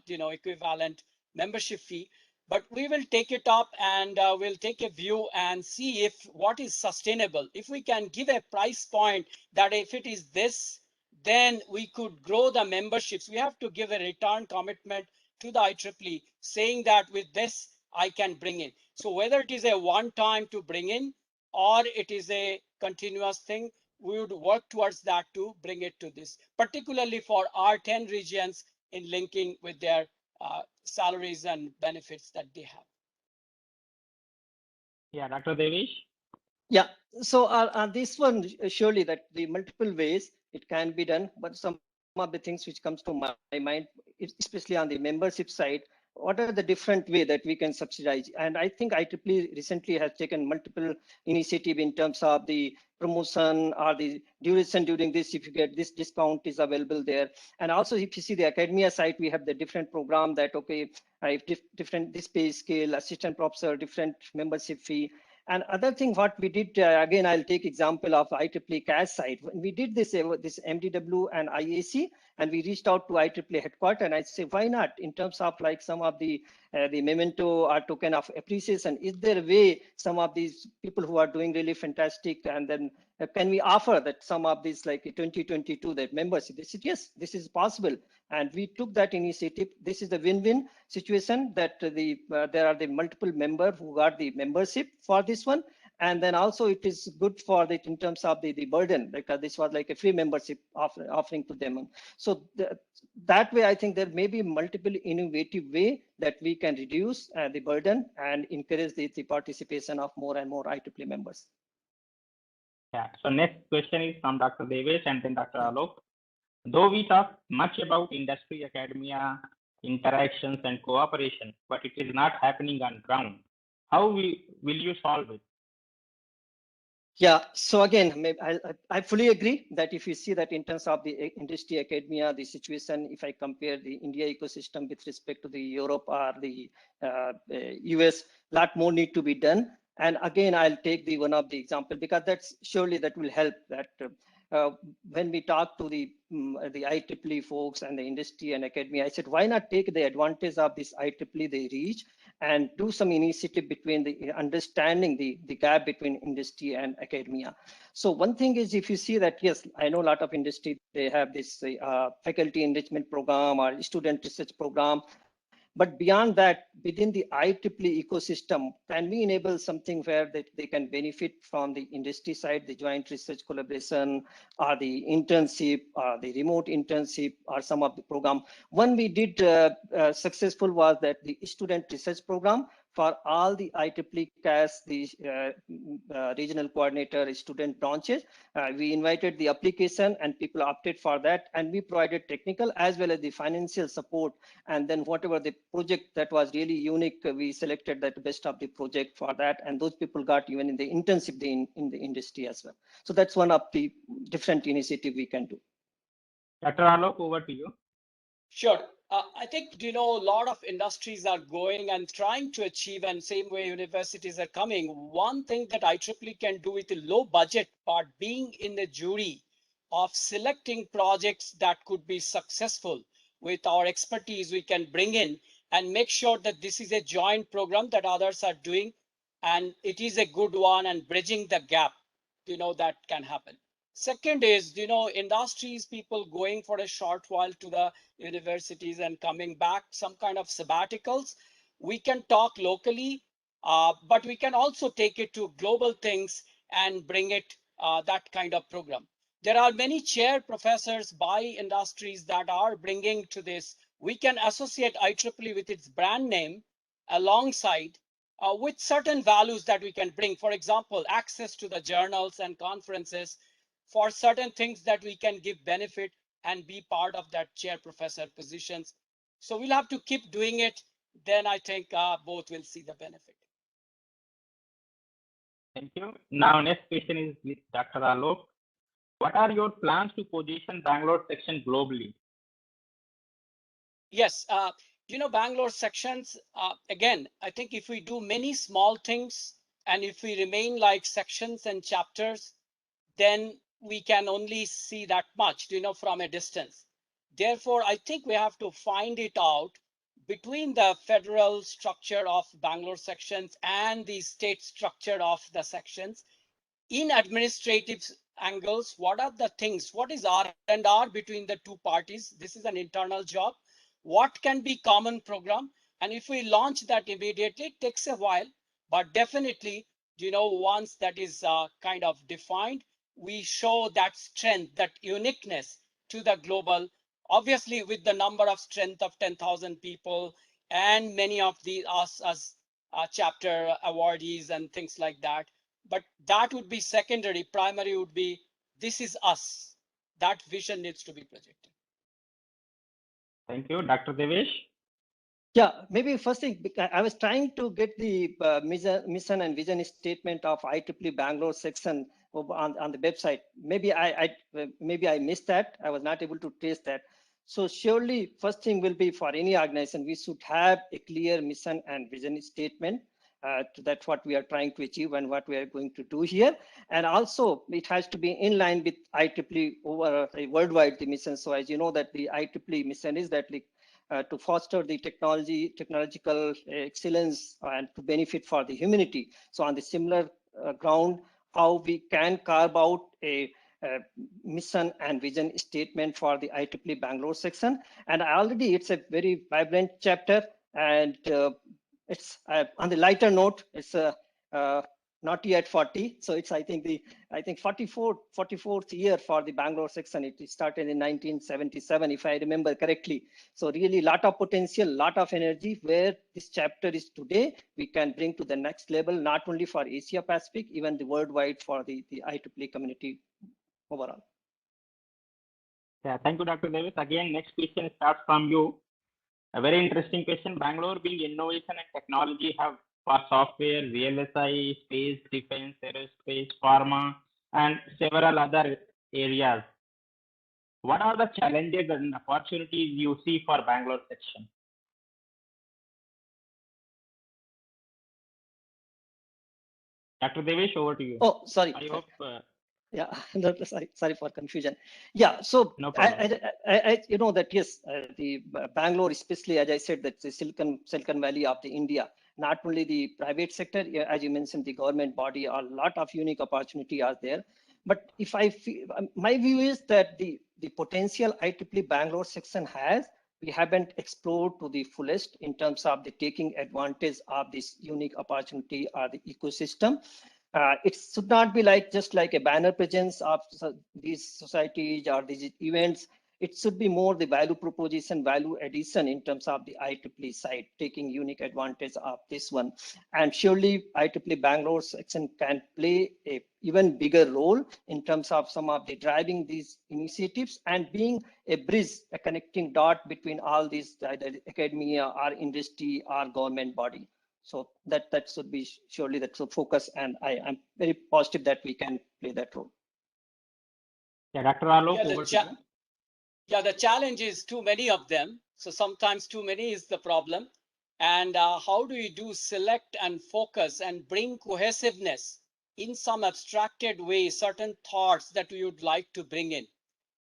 Speaker 2: equivalent membership fee. But we will take it up and we'll take a view and see if what is sustainable. If we can give a price point that if it is this, then we could grow the memberships. We have to give a return commitment to the IEEE saying that with this, I can bring in. So whether it is a one time to bring in or it is a continuous thing, we would work towards that to bring it to this, particularly for our 10 regions in linking with their salaries and benefits that they have.
Speaker 1: Yeah, Dr. Devesh.
Speaker 3: Yeah, so on this one, surely that the multiple ways it can be done, but some of the things which comes to my mind, especially on the membership side, what are the different way that we can subsidize? And I think IEEE recently has taken multiple initiative in terms of the promotion or the duration during this, if you get this discount is available there. And also if you see the academia side, we have the different program that, okay, if different this pay scale, assistant professor, different membership fee. And other thing what we did, again, I'll take example of IEEE CAS side. When we did this MDW and IAC, and we reached out to IEEE headquarters, and I say, why not in terms of like some of the memento or token of appreciation? Is there a way some of these people who are doing really fantastic, and then can we offer that some of these like 2022 that membership? They said, yes, this is possible. And we took that initiative. This is a win-win situation that there are the multiple members who got the membership for this one. And then also it is good for the in terms of the burden, because this was like a free membership offering to them. So that way, I think there may be multiple innovative way that we can reduce the burden and encourage the participation of more and more IEEE members.
Speaker 1: Yeah. So next question is from Dr. Devesh and then Dr. Alok. Though we talk much about industry, academia, interactions and cooperation, but it is not happening on ground. How will you solve it?
Speaker 3: Yeah, so again, I fully agree that if you see that in terms of the industry, academia, the situation, if I compare the India ecosystem with respect to the Europe or the US, lot more need to be done. And again, I'll take the one of the example, because that's surely that will help that when we talk to the IEEE folks and the industry and academia, I said, why not take the advantage of this IEEE they reach and do some initiative between the understanding the gap between industry and academia. So one thing is, if you see that, yes, I know a lot of industry, they have this faculty enrichment program or student research program. But beyond that, within the IEEE ecosystem, can we enable something where they can benefit from the industry side, the joint research collaboration, or the internship, or the remote internship, or some of the program? One we did successful was that the student research program for all the IEEE CAS, the regional coordinator student branches. We invited the application and people opted for that, and we provided technical as well as the financial support. And then whatever the project that was really unique, we selected that best of the project for that, and those people got even in the internship in the industry as well. So that's one of the different initiative we can do.
Speaker 1: Dr. Alok, over to you.
Speaker 2: Sure. I think, a lot of industries are going and trying to achieve, and same way universities are coming. One thing that IEEE can do with the low budget part, being in the jury of selecting projects that could be successful with our expertise, we can bring in and make sure that this is a joint program that others are doing, and it is a good one, and bridging the gap, that can happen. Second is, industries, people going for a short while to the universities and coming back, some kind of sabbaticals. We can talk locally, but we can also take it to global things and bring it that kind of program. There are many chair professors by industries that are bringing to this. We can associate IEEE with its brand name alongside with certain values that we can bring. For example, access to the journals and conferences, for certain things that we can give benefit and be part of that chair professor positions. So we'll have to keep doing it. Then I think both will see the benefit.
Speaker 1: Thank you. Now, next question is with Dr. Alok. What are your plans to position Bangalore section globally?
Speaker 2: Yes, Bangalore sections, again, I think if we do many small things and if we remain like sections and chapters, then we can only see that much, from a distance. Therefore, I think we have to find it out between the federal structure of Bangalore sections and the state structure of the sections. In administrative angles, what are the things? What is R&R between the two parties? This is an internal job. What can be common program? And if we launch that immediately, it takes a while, but definitely, once that is kind of defined, we show that strength, that uniqueness to the global, obviously with the number of strength of 10,000 people and many of the us as chapter awardees and things like that. But that would be secondary. Primary would be, this is us. That vision needs to be projected.
Speaker 1: Thank you. Dr. Devesh?
Speaker 3: Yeah, maybe first thing, I was trying to get the mission and vision statement of IEEE Bangalore section on the website. Maybe I missed that. I was not able to trace that. So surely first thing will be for any organization, we should have a clear mission and vision statement. That's what we are trying to achieve and what we are going to do here. And also it has to be in line with IEEE over worldwide the mission. So as you know that the IEEE mission is that to foster the technological excellence and to benefit for the humanity. So on the similar ground, how we can carve out a mission and vision statement for the IEEE Bangalore section. And already it's a very vibrant chapter, and it's on the lighter note, it's uh, not yet 40. So it's, I think 44th year for the Bangalore section. It started in 1977, if I remember correctly. So really lot of potential, lot of energy. Where this chapter is today, we can bring to the next level, not only for Asia Pacific, even the worldwide for the IEEE community overall.
Speaker 1: Yeah, thank you, Dr. Davis. Again, next question starts from you. A very interesting question. Bangalore being innovation and technology hub for software, VLSI, space, defense, aerospace, pharma, and several other areas. What are the challenges and opportunities you see for Bangalore section? Dr. Devesh, over to you.
Speaker 3: Oh, sorry.
Speaker 1: I hope.
Speaker 3: Yeah, sorry for confusion. Yeah, so
Speaker 1: no problem.
Speaker 3: you know that yes, the Bangalore, especially as I said, that's the Silicon Valley of the India. Not only the private sector, as you mentioned, the government body, a lot of unique opportunity are there. But if I feel, my view is that the potential IEEE Bangalore section has, we haven't explored to the fullest in terms of the taking advantage of this unique opportunity or the ecosystem. It should not be like just like a banner presence of these societies or these events. It should be more the value proposition, value addition in terms of the IEEE side, taking unique advantage of this one. And surely IEEE Bangalore section can play a even bigger role in terms of some of the driving these initiatives and being a bridge, a connecting dot between all these, either academia or industry or government body. So that should be surely that's the focus, and I'm very positive that we can play that role.
Speaker 1: Yeah, Dr. Alok,
Speaker 2: Yeah,
Speaker 1: over to you.
Speaker 2: Yeah, the challenge is too many of them. So sometimes too many is the problem. And how do you do select and focus and bring cohesiveness in some abstracted way, certain thoughts that we would like to bring in?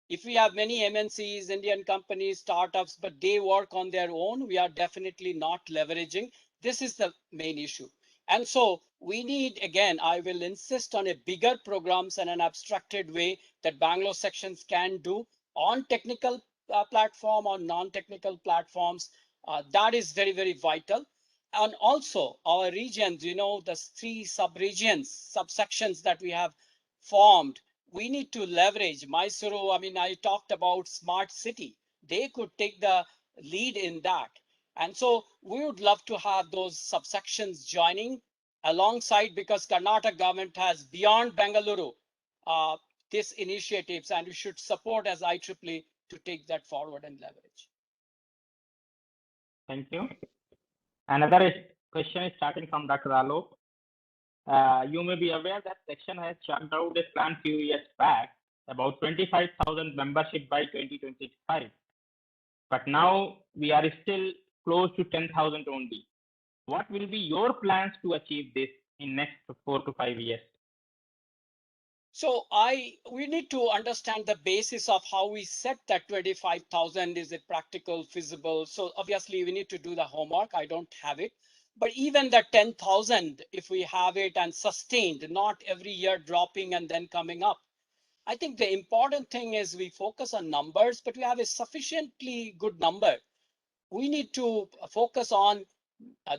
Speaker 2: If we have many MNCs, Indian companies, startups, but they work on their own, we are definitely not leveraging. This is the main issue. And so we need, again, I will insist on a bigger programs and an abstracted way that Bangalore sections can do on technical platform, on non-technical platforms. That is very, very vital. And also our regions, you know, the 3 sub-regions, subsections that we have formed, we need to leverage Mysuru. I mean, I talked about smart city. They could take the lead in that. And so we would love to have those subsections joining alongside, because Karnataka government has beyond Bengaluru this initiatives, and we should support as IEEE to take that forward and leverage.
Speaker 1: Thank you. Another question is starting from Dr. Alok. You may be aware that section has chucked out a plan few years back about 25,000 membership by 2025. But now we are still close to 10,000 only. What will be your plans to achieve this in next 4 to 5 years?
Speaker 2: So we need to understand the basis of how we set that 25,000. Is it practical, feasible? So obviously we need to do the homework. I don't have it. But even the 10,000, if we have it and sustained, not every year dropping and then coming up. I think the important thing is we focus on numbers, but we have a sufficiently good number. We need to focus on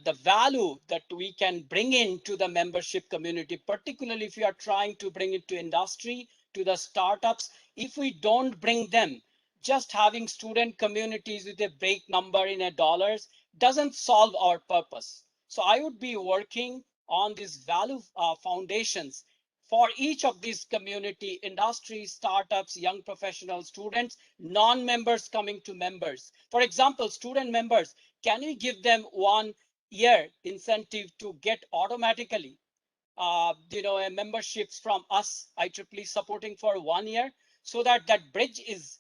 Speaker 2: the value that we can bring into the membership community, particularly if you are trying to bring it to industry, to the startups. If we don't bring them, just having student communities with a break number in a dollars doesn't solve our purpose. So I would be working on these value foundations, for each of these community, industry, startups, young professionals, students, non-members coming to members. For example, student members, can we give them 1 year incentive to get automatically a memberships from us, IEEE supporting for 1 year, so that that bridge is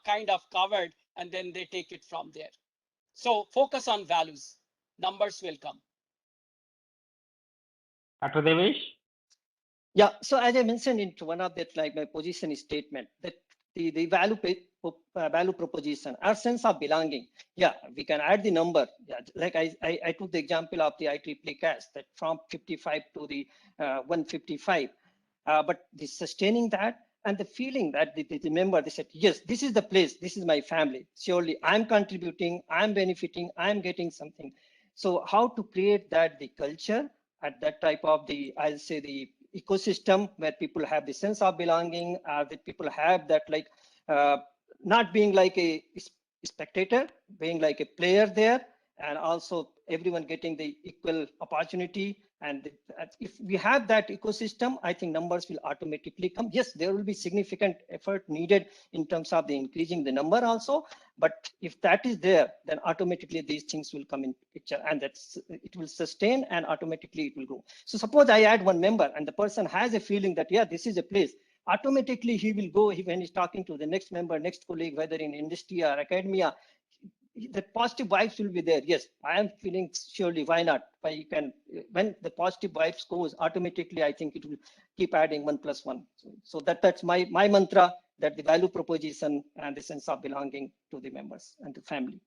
Speaker 2: kind of covered, and then they take it from there. So focus on values, numbers will come.
Speaker 1: Dr. Devesh?
Speaker 3: Yeah, so as I mentioned into one of that, like my position statement, that the value proposition, our sense of belonging. Yeah, we can add the number. Yeah, like I took the example of the IEEE CAS, that from 55 to the 155. But the sustaining that and the feeling that the member, they said, yes, this is the place, this is my family. Surely I'm contributing, I'm benefiting, I'm getting something. So how to create that, the culture at that type of the, I'll say the ecosystem where people have the sense of belonging, that people have that, like not being like a spectator, being like a player there, and also everyone getting the equal opportunity. And if we have that ecosystem, I think numbers will automatically come. Yes, there will be significant effort needed in terms of the increasing the number also. But if that is there, then automatically these things will come in picture, and that's, it will sustain and automatically it will grow. So suppose I add one member and the person has a feeling that, yeah, this is a place, automatically he will go, when he's talking to the next member, next colleague, whether in industry or academia, the positive vibes will be there. Yes, I am feeling, surely, why not? But you can, when the positive vibes goes, automatically, I think it will keep adding 1 + 1. So that's my mantra, that the value proposition and the sense of belonging to the members and the family.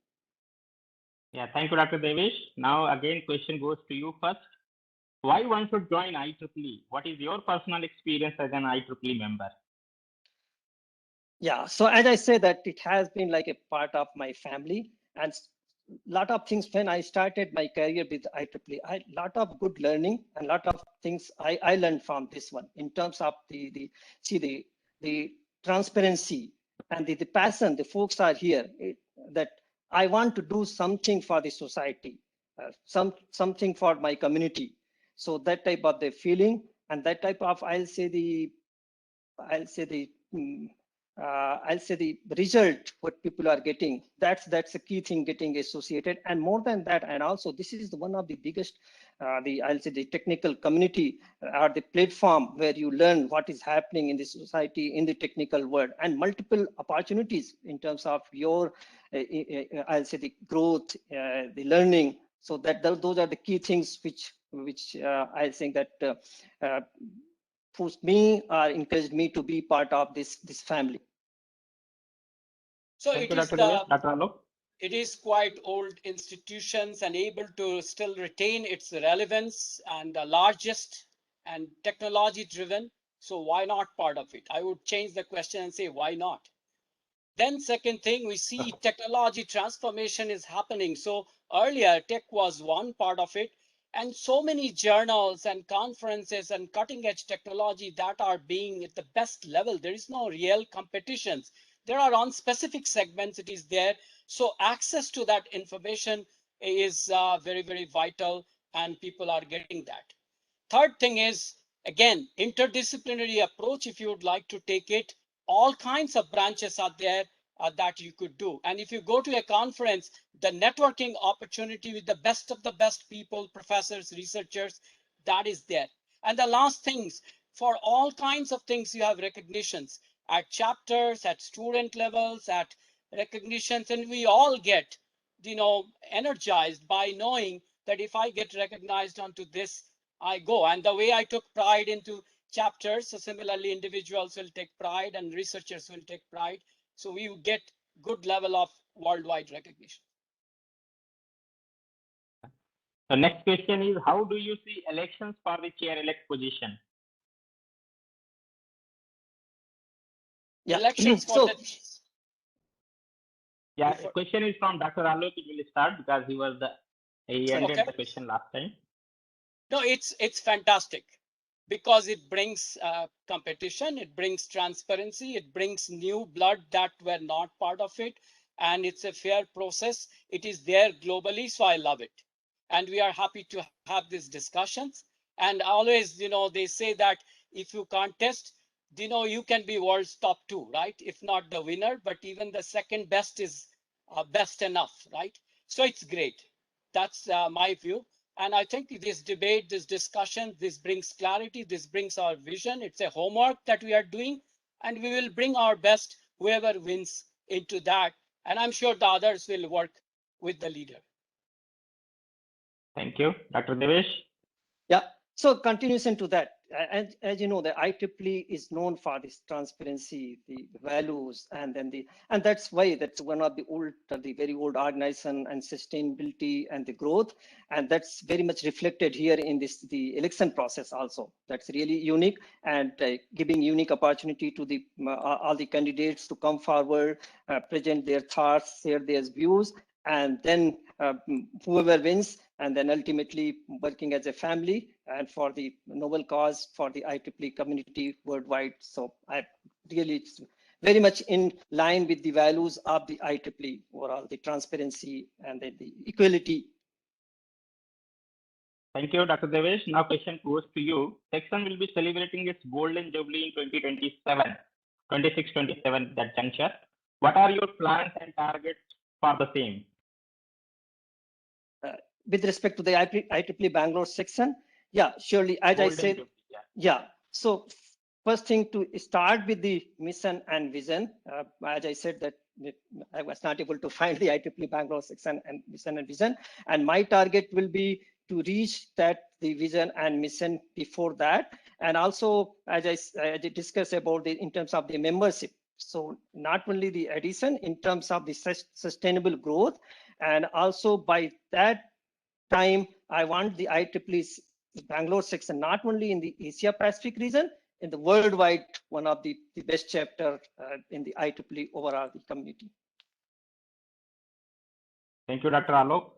Speaker 1: Yeah, thank you, Dr. Devesh. Now, again, question goes to you first. Why one should join IEEE? What is your personal experience as an IEEE member?
Speaker 3: Yeah, so as I say, that it has been like a part of my family, and lot of things when I started my career with IEEE, I lot of good learning and lot of things I learned from this one in terms of the transparency and the passion. The folks are here, that I want to do something for the society, something for my community. So that type of the feeling and that type of, I'll say the result what people are getting, that's a key thing getting associated. And more than that, and also this is one of the biggest the technical community, or the platform where you learn what is happening in the society, in the technical world, and multiple opportunities in terms of your I'll say the growth, the learning. So that those are the key things which I think that pushed me or encouraged me to be part of this family.
Speaker 2: So
Speaker 1: Thank
Speaker 2: it
Speaker 1: you,
Speaker 2: is
Speaker 1: Dr. Devesh. Dr. Alok?
Speaker 2: It is quite old institutions and able to still retain its relevance, and the largest and technology driven. So why not part of it? I would change the question and say, why not? Then second thing, we see technology transformation is happening. So earlier tech was one part of it, and so many journals and conferences and cutting edge technology that are being at the best level. There is no real competitions. There are on specific segments, it is there. So access to that information is very, very vital, and people are getting that. Third thing is, again, interdisciplinary approach. If you would like to take it, all kinds of branches are there that you could do. And if you go to a conference, the networking opportunity with the best of the best people, professors, researchers, that is there. And the last things, for all kinds of things, you have recognitions at chapters, at student levels, at recognitions, and we all get, energized by knowing that if I get recognized onto this, I go. And the way I took pride into chapters, so similarly individuals will take pride and researchers will take pride. So we get good level of worldwide recognition.
Speaker 1: The next question is, how do you see elections for the chair-elect position?
Speaker 3: Yeah.
Speaker 2: Elections for
Speaker 3: So,
Speaker 1: yeah, the question is from Dr. Alok. It will start because he ended the question last time.
Speaker 2: No, it's fantastic because it brings competition, it brings transparency, it brings new blood that were not part of it, and it's a fair process. It is there globally, so I love it. And we are happy to have these discussions. And always, they say that if you contest, you can be world's top 2, right? If not the winner, but even the second best is best enough, right? So it's great. That's my view. And I think this debate, this discussion, this brings clarity, this brings our vision. It's a homework that we are doing, and we will bring our best, whoever wins, into that. And I'm sure the others will work with the leader.
Speaker 1: Thank you. Dr. Devesh?
Speaker 3: Yeah, so continuation to that, as you know, the IEEE is known for this transparency, the values, and that's why that's one of the very old organization and sustainability and the growth, and that's very much reflected here in the election process also. That's really unique and giving unique opportunity to the all the candidates to come forward, present their thoughts, share their views, and then whoever wins, and then ultimately working as a family and for the noble cause for the IEEE community worldwide. So I really, it's very much in line with the values of the IEEE overall, the transparency and the equality.
Speaker 1: Thank you, Dr. Devesh. Now question goes to you. Section will be celebrating its golden jubilee in 2027, 26-27, that juncture. What are your plans and targets for the same?
Speaker 3: With respect to the IEEE Bangalore section, yeah, surely, as
Speaker 1: Golden
Speaker 3: I said,
Speaker 1: jubilee,
Speaker 3: yeah. So first thing to start with the mission and vision, as I said that I was not able to find the IEEE Bangalore section and vision, and my target will be to reach that the vision and mission before that, and also as I discussed about in terms of the membership. So not only the addition in terms of the sustainable growth, and also by that time, I want the IEEE Bangalore section not only in the Asia Pacific region, in the worldwide, one of the best chapter in the IEEE overall the community.
Speaker 1: Thank you, Dr. Alok.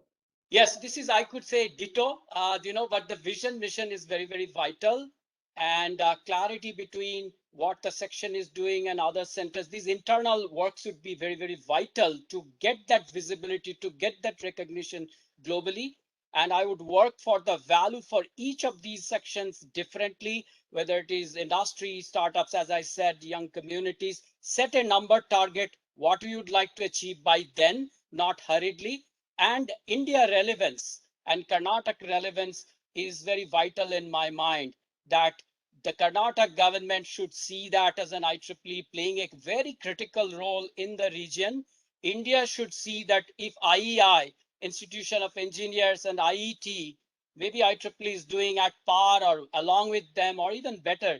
Speaker 2: Yes, this is, I could say, ditto, but the vision mission is very, very vital, and clarity between what the section is doing and other centers. These internal works would be very, very vital to get that visibility, to get that recognition globally. And I would work for the value for each of these sections differently, whether it is industry, startups, as I said, young communities. Set a number target, what you would like to achieve by then, not hurriedly. And India relevance and Karnataka relevance is very vital in my mind, that the Karnataka government should see that as an IEEE playing a very critical role in the region. India should see that if IEI, Institution of Engineers, and IET, maybe IEEE is doing at par or along with them or even better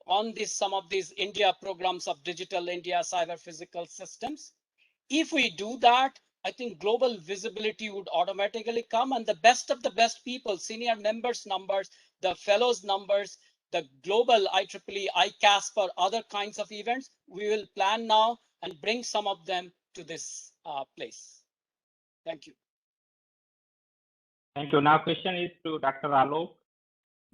Speaker 2: on some of these India programs of Digital India, cyber physical systems. If we do that, I think global visibility would automatically come, and the best of the best people, senior members numbers, the fellows numbers, the global IEEE, ICASP, or other kinds of events, we will plan now and bring some of them to this place. Thank you.
Speaker 1: Thank you. Now question is to Dr. Alok.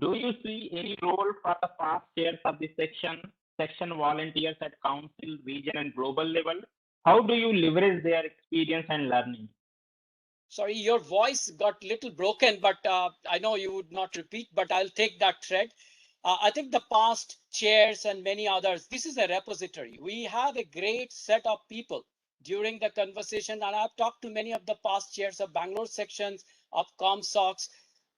Speaker 1: Do you see any role for the past chairs of the section volunteers at council, region, and global level? How do you leverage their experience and learning?
Speaker 2: Sorry, your voice got a little broken, but I know you would not repeat, but I'll take that thread. I think the past chairs and many others, this is a repository. We have a great set of people during the conversation, and I've talked to many of the past chairs of Bangalore sections, of ComSocs.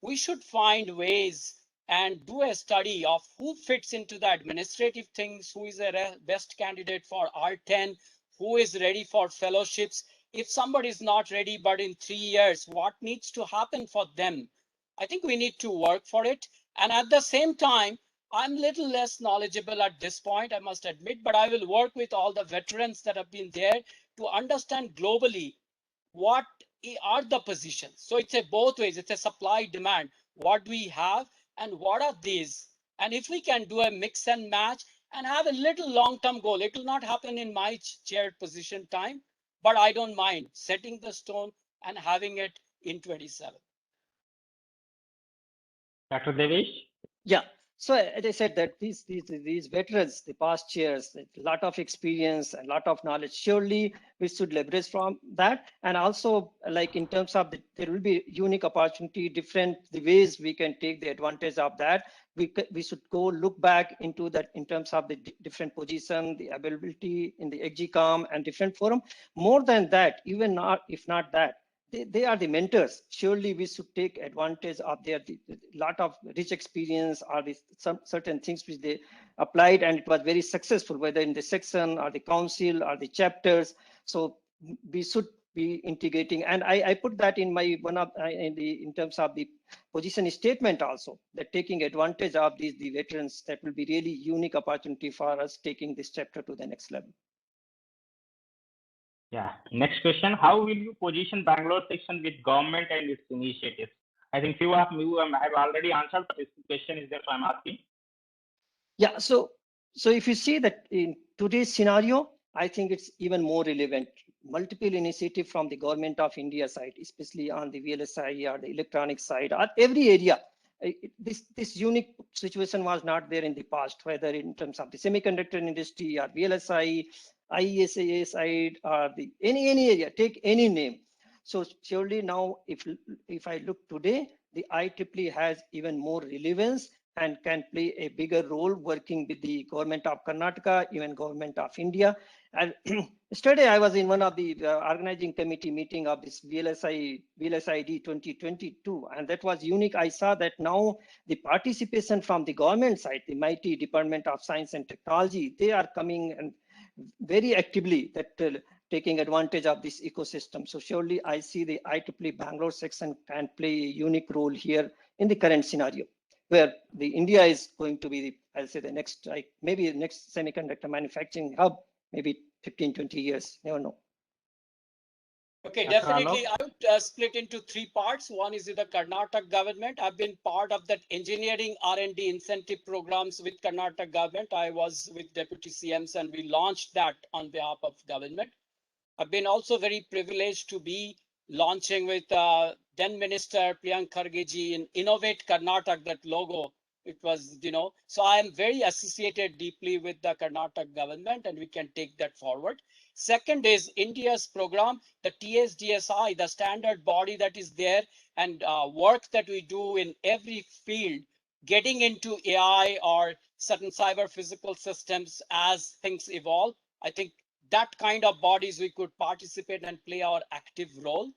Speaker 2: We should find ways and do a study of who fits into the administrative things, who is a best candidate for R10, who is ready for fellowships. If somebody is not ready, but in 3 years, what needs to happen for them? I think we need to work for it. And at the same time, I'm a little less knowledgeable at this point, I must admit, but I will work with all the veterans that have been there to understand globally what are the positions. So it's a both ways. It's a supply demand. What do we have and what are these? And if we can do a mix and match and have a little long-term goal, it will not happen in my chair position time, but I don't mind setting the stone and having it in 27.
Speaker 1: Dr. Devesh?
Speaker 3: Yeah. So as I said that these veterans, the past chairs, a lot of experience and a lot of knowledge. Surely we should leverage from that. And also like in terms of there will be unique opportunity, different the ways we can take the advantage of that. We should go look back into that in terms of the different position, the availability in the ExCom and different forum. More than that, even not if not that, they are the mentors. Surely we should take advantage of their lot of rich experience or some certain things which they applied and it was very successful, whether in the section or the council or the chapters. So we should be integrating, and I put that in my one of in terms of the position statement also, that taking advantage of the veterans, that will be really unique opportunity for us taking this chapter to the next level.
Speaker 1: Yeah. Next question: how will you position Bangalore section with government and its initiatives? I think few of you have already answered, but this question is there, so I'm asking.
Speaker 3: Yeah. So if you see that in today's scenario, I think it's even more relevant. Multiple initiative from the government of India side, especially on the VLSI or the electronic side, or every area. This unique situation was not there in the past, whether in terms of the semiconductor industry or VLSI, IEEE side, or the any area, take any name. So surely now, if I look today, the IEEE has even more relevance and can play a bigger role working with the government of Karnataka, even government of India. And yesterday I was in one of the organizing committee meeting of this VLSID 2022, and that was unique. I saw that now the participation from the government side, the mighty Department of Science and Technology, they are coming and very actively that taking advantage of this ecosystem. So surely I see the IEEE Bangalore section can play a unique role here in the current scenario, where the India is going to be the, I'll say the next, like maybe the next semiconductor manufacturing hub, maybe 15, 20 years, never know.
Speaker 2: Okay,
Speaker 1: Dr.
Speaker 2: definitely.
Speaker 1: Alok?
Speaker 2: I would split into three parts. One is the Karnataka government. I've been part of that engineering R&D incentive programs with Karnataka government. I was with Deputy CMs and we launched that on behalf of government. I've been also very privileged to be launching with then Minister Priyank Khargeji in Innovate Karnataka, that logo. It was, so I am very associated deeply with the Karnataka government and we can take that forward. Second is India's program, the TSDSI, the standard body that is there, and work that we do in every field, getting into AI or certain cyber physical systems as things evolve. I think that kind of bodies we could participate and play our active role.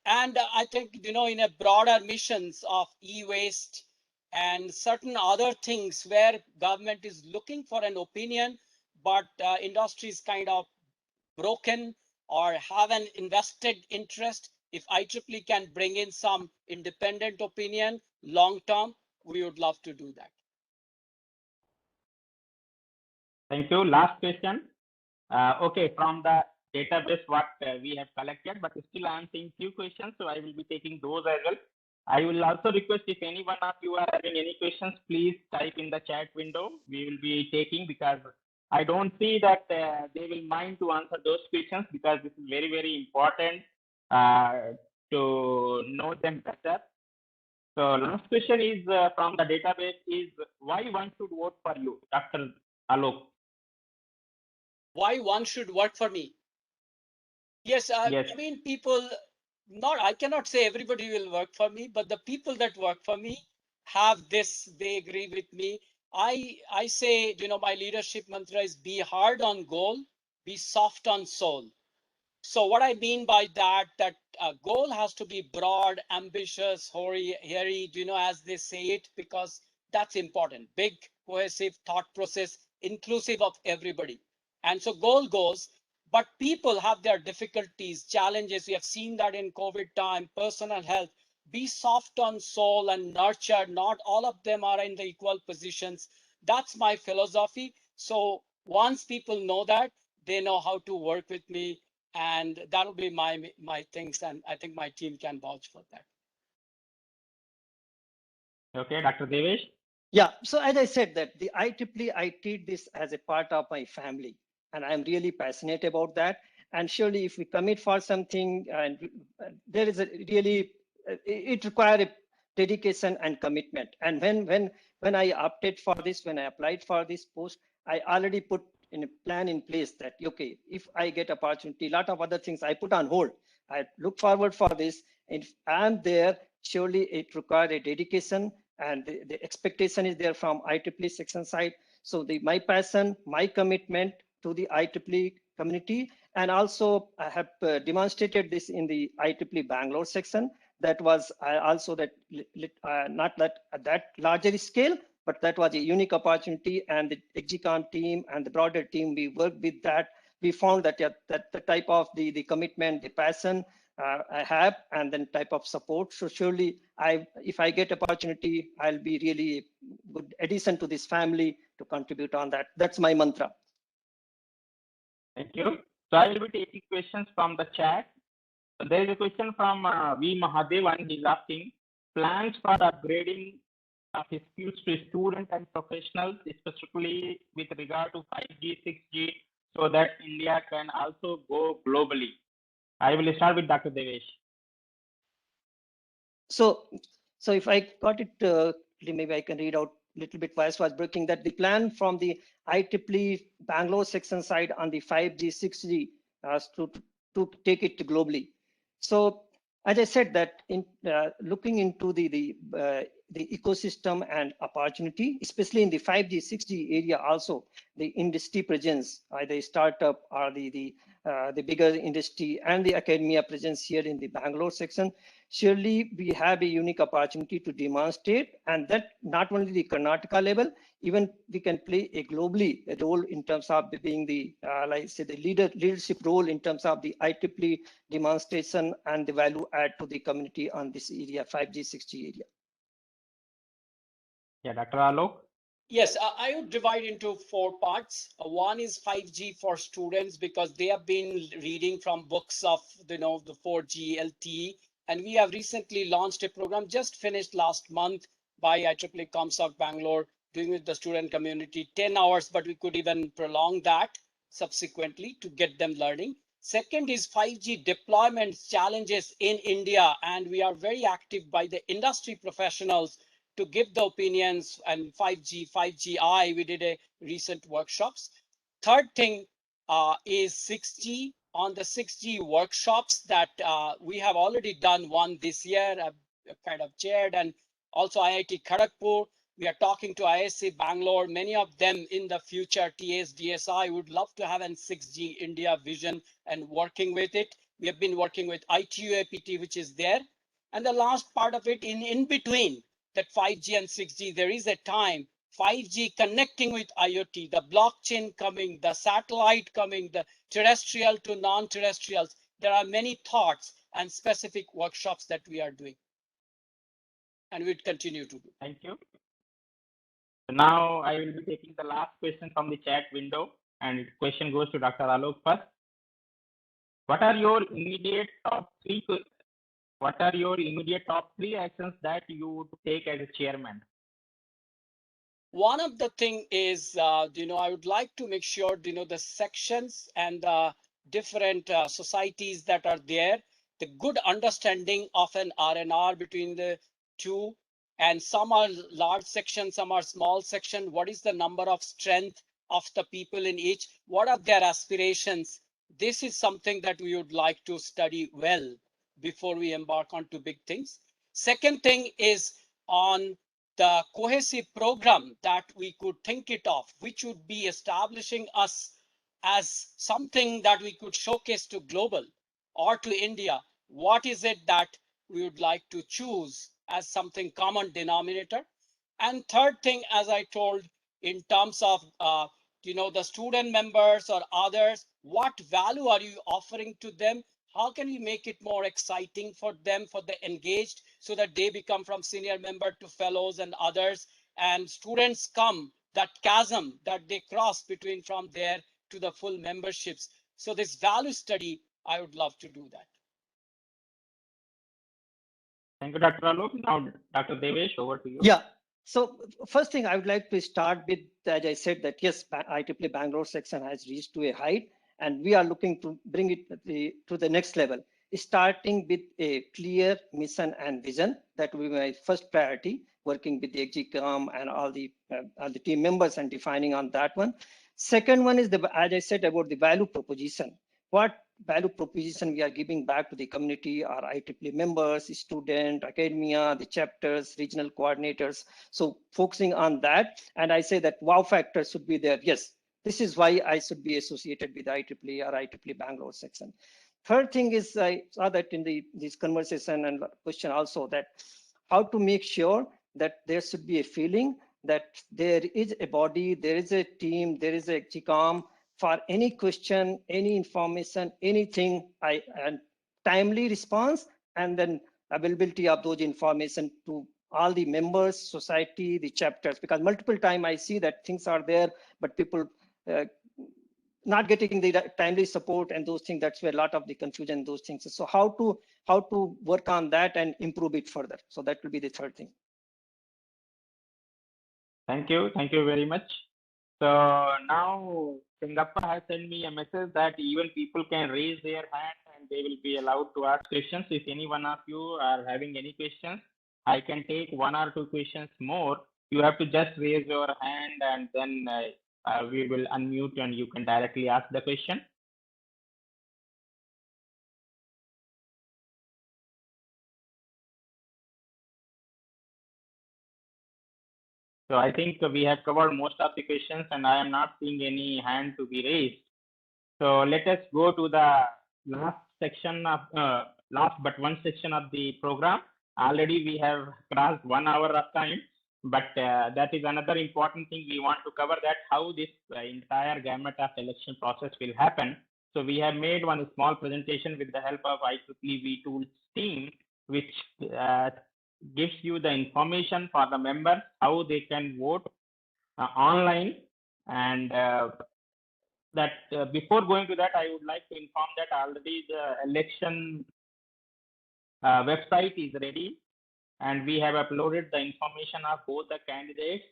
Speaker 2: And I think, in a broader missions of e-waste and certain other things where government is looking for an opinion, but industry is kind of broken or have an invested interest. If IEEE can bring in some independent opinion long term, we would love to do that.
Speaker 1: Thank you. Last question. Okay, from the database what we have collected, but still I am seeing few questions, so I will be taking those as well. I will also request if any one of you are having any questions, please type in the chat window. We will be taking, because I don't see that they will mind to answer those questions, because this is very, very important to know them better. So last question is from the database is, why one should vote for you, Dr. Alok?
Speaker 2: Why one should work for me? Yes,
Speaker 1: Yes.
Speaker 2: I mean, people, I cannot say everybody will work for me, but the people that work for me have this, they agree with me. I say, my leadership mantra is be hard on goal, be soft on soul. So what I mean by that a goal has to be broad, ambitious, hairy, as they say it, because that's important. Big, cohesive thought process, inclusive of everybody. And so goal goes, but people have their difficulties, challenges. We have seen that in COVID time, personal health. Be soft on soul and nurture. Not all of them are in the equal positions. That's my philosophy. So once people know that, they know how to work with me, and that'll be my things. And I think my team can vouch for that.
Speaker 1: Okay, Dr. Devesh.
Speaker 3: Yeah, so as I said that the IEEE, I treat this as a part of my family, and I'm really passionate about that. And surely if we commit for something, and there is a really, it requires a dedication and commitment. And when when I opted for this, when I applied for this post, I already put in a plan in place that, okay, if I get opportunity, a lot of other things I put on hold. I look forward for this. If I'm there, surely it requires a dedication, and the expectation is there from IEEE section side. So my passion, my commitment to the IEEE community, and also I have demonstrated this in the IEEE Bangalore section. That was also that not that at that larger scale, but that was a unique opportunity, and the Exicon team and the broader team, we worked with that. We found that that the type of the commitment, the passion I have, and then type of support. So surely, if I get opportunity, I'll be really a good addition to this family to contribute on that. That's my mantra.
Speaker 1: Thank you. So I will be taking questions from the chat. So there is a question from V. Mahadevan. He's asking plans for upgrading of his skills to students and professionals, specifically with regard to 5G, 6G, so that India can also go globally. I will start with Dr. Devesh.
Speaker 3: So if I got it, maybe I can read out a little bit while I was breaking that the plan from the IEEE Bangalore section side on the 5G, 6G to take it globally. So as I said that in looking into the ecosystem and opportunity, especially in the 5G, 6G area, also the industry presence, either startup or the bigger industry and the academia presence here in the Bangalore section, surely we have a unique opportunity to demonstrate, and that not only the Karnataka level, even we can play a globally a role in terms of being the, like I say, the leadership role in terms of the IEEE demonstration and the value add to the community on this area, 5G, 6G area.
Speaker 1: Yeah, Dr. Alok.
Speaker 2: Yes, I would divide into 4 parts. One is 5G for students, because they have been reading from books of the 4G LTE, and we have recently launched a program just finished last month by IEEE ComSoc Bangalore, doing with the student community 10 hours, but we could even prolong that subsequently to get them learning. Second is 5G deployment challenges in India, and we are very active by the industry professionals to give the opinions, and 5G, 5GI, we did a recent workshops. Third thing is 6G. On the 6G workshops that we have already done one this year, I've kind of chaired, and also IIT Kharagpur. We are talking to ISC Bangalore, many of them in the future, TAs, DSI would love to have a 6G India vision and working with it. We have been working with ITU APT, which is there. And the last part of it, in between, that 5G and 6G, there is a time 5G connecting with IoT, the blockchain coming, the satellite coming, the terrestrial to non-terrestrials. There are many thoughts and specific workshops that we are doing, and we'd continue to do.
Speaker 1: Thank you. So now I will be taking the last question from the chat window, and the question goes to Dr. Alok first. What are your immediate top 3 actions that you would take as a chairman?
Speaker 2: One of the thing is, I would like to make sure, the sections and the different societies that are there, the good understanding of an R&R between the two, and some are large sections, some are small section. What is the number of strength of the people in each? What are their aspirations? This is something that we would like to study well before we embark on to big things. Second thing is on the cohesive program that we could think it of, which would be establishing us as something that we could showcase to global or to India. What is it that we would like to choose as something common denominator? And third thing, as I told, in terms of the student members or others, what value are you offering to them? How can we make it more exciting for them, for the engaged, so that they become from senior member to fellows and others, and students come, that chasm that they cross between from there to the full memberships. So this value study, I would love to do that.
Speaker 1: Thank you, Dr. Alok. Now, Dr. Devesh, over to you.
Speaker 3: Yeah. So first thing I would like to start with, as I said, that yes, IEEE Bangalore section has reached to a height, and we are looking to bring it to the next level. starting with a clear mission and vision. That will be my first priority, working with the execom and all the team members and defining on that one. Second one is, as I said, about the value proposition. What value proposition we are giving back to the community, our IEEE members, student, academia, the chapters, regional coordinators. So focusing on that, and I say that wow factor should be there. Yes, this is why I should be associated with IEEE or IEEE Bangalore section. Third thing is, I saw that in this conversation and question also, that how to make sure that there should be a feeling that there is a body, there is a team, there is a GCOM for any question, any information, anything, and timely response, and then availability of those information to all the members, society, the chapters, because multiple time I see that things are there, but people not getting the timely support and those things. That's where a lot of the confusion, those things. So how to work on that and improve it further. So that will be the third thing.
Speaker 1: Thank you very much. So now Singapore has sent me a message that even people can raise their hand and they will be allowed to ask questions. If any one of you are having any questions, I can take one or two questions more. You have to just raise your hand and then we will unmute and you can directly ask the question. So I think we have covered most of the questions and I am not seeing any hand to be raised. So let us go to the last section of last but one section of the program. Already we have crossed 1 hour of time, but that is another important thing we want to cover, that how this entire gamut of election process will happen. So we have made one small presentation with the help of IEEE Tools team, which gives you the information for the members how they can vote online. And that before going to that, I would like to inform that already the election website is ready, and we have uploaded the information of both the candidates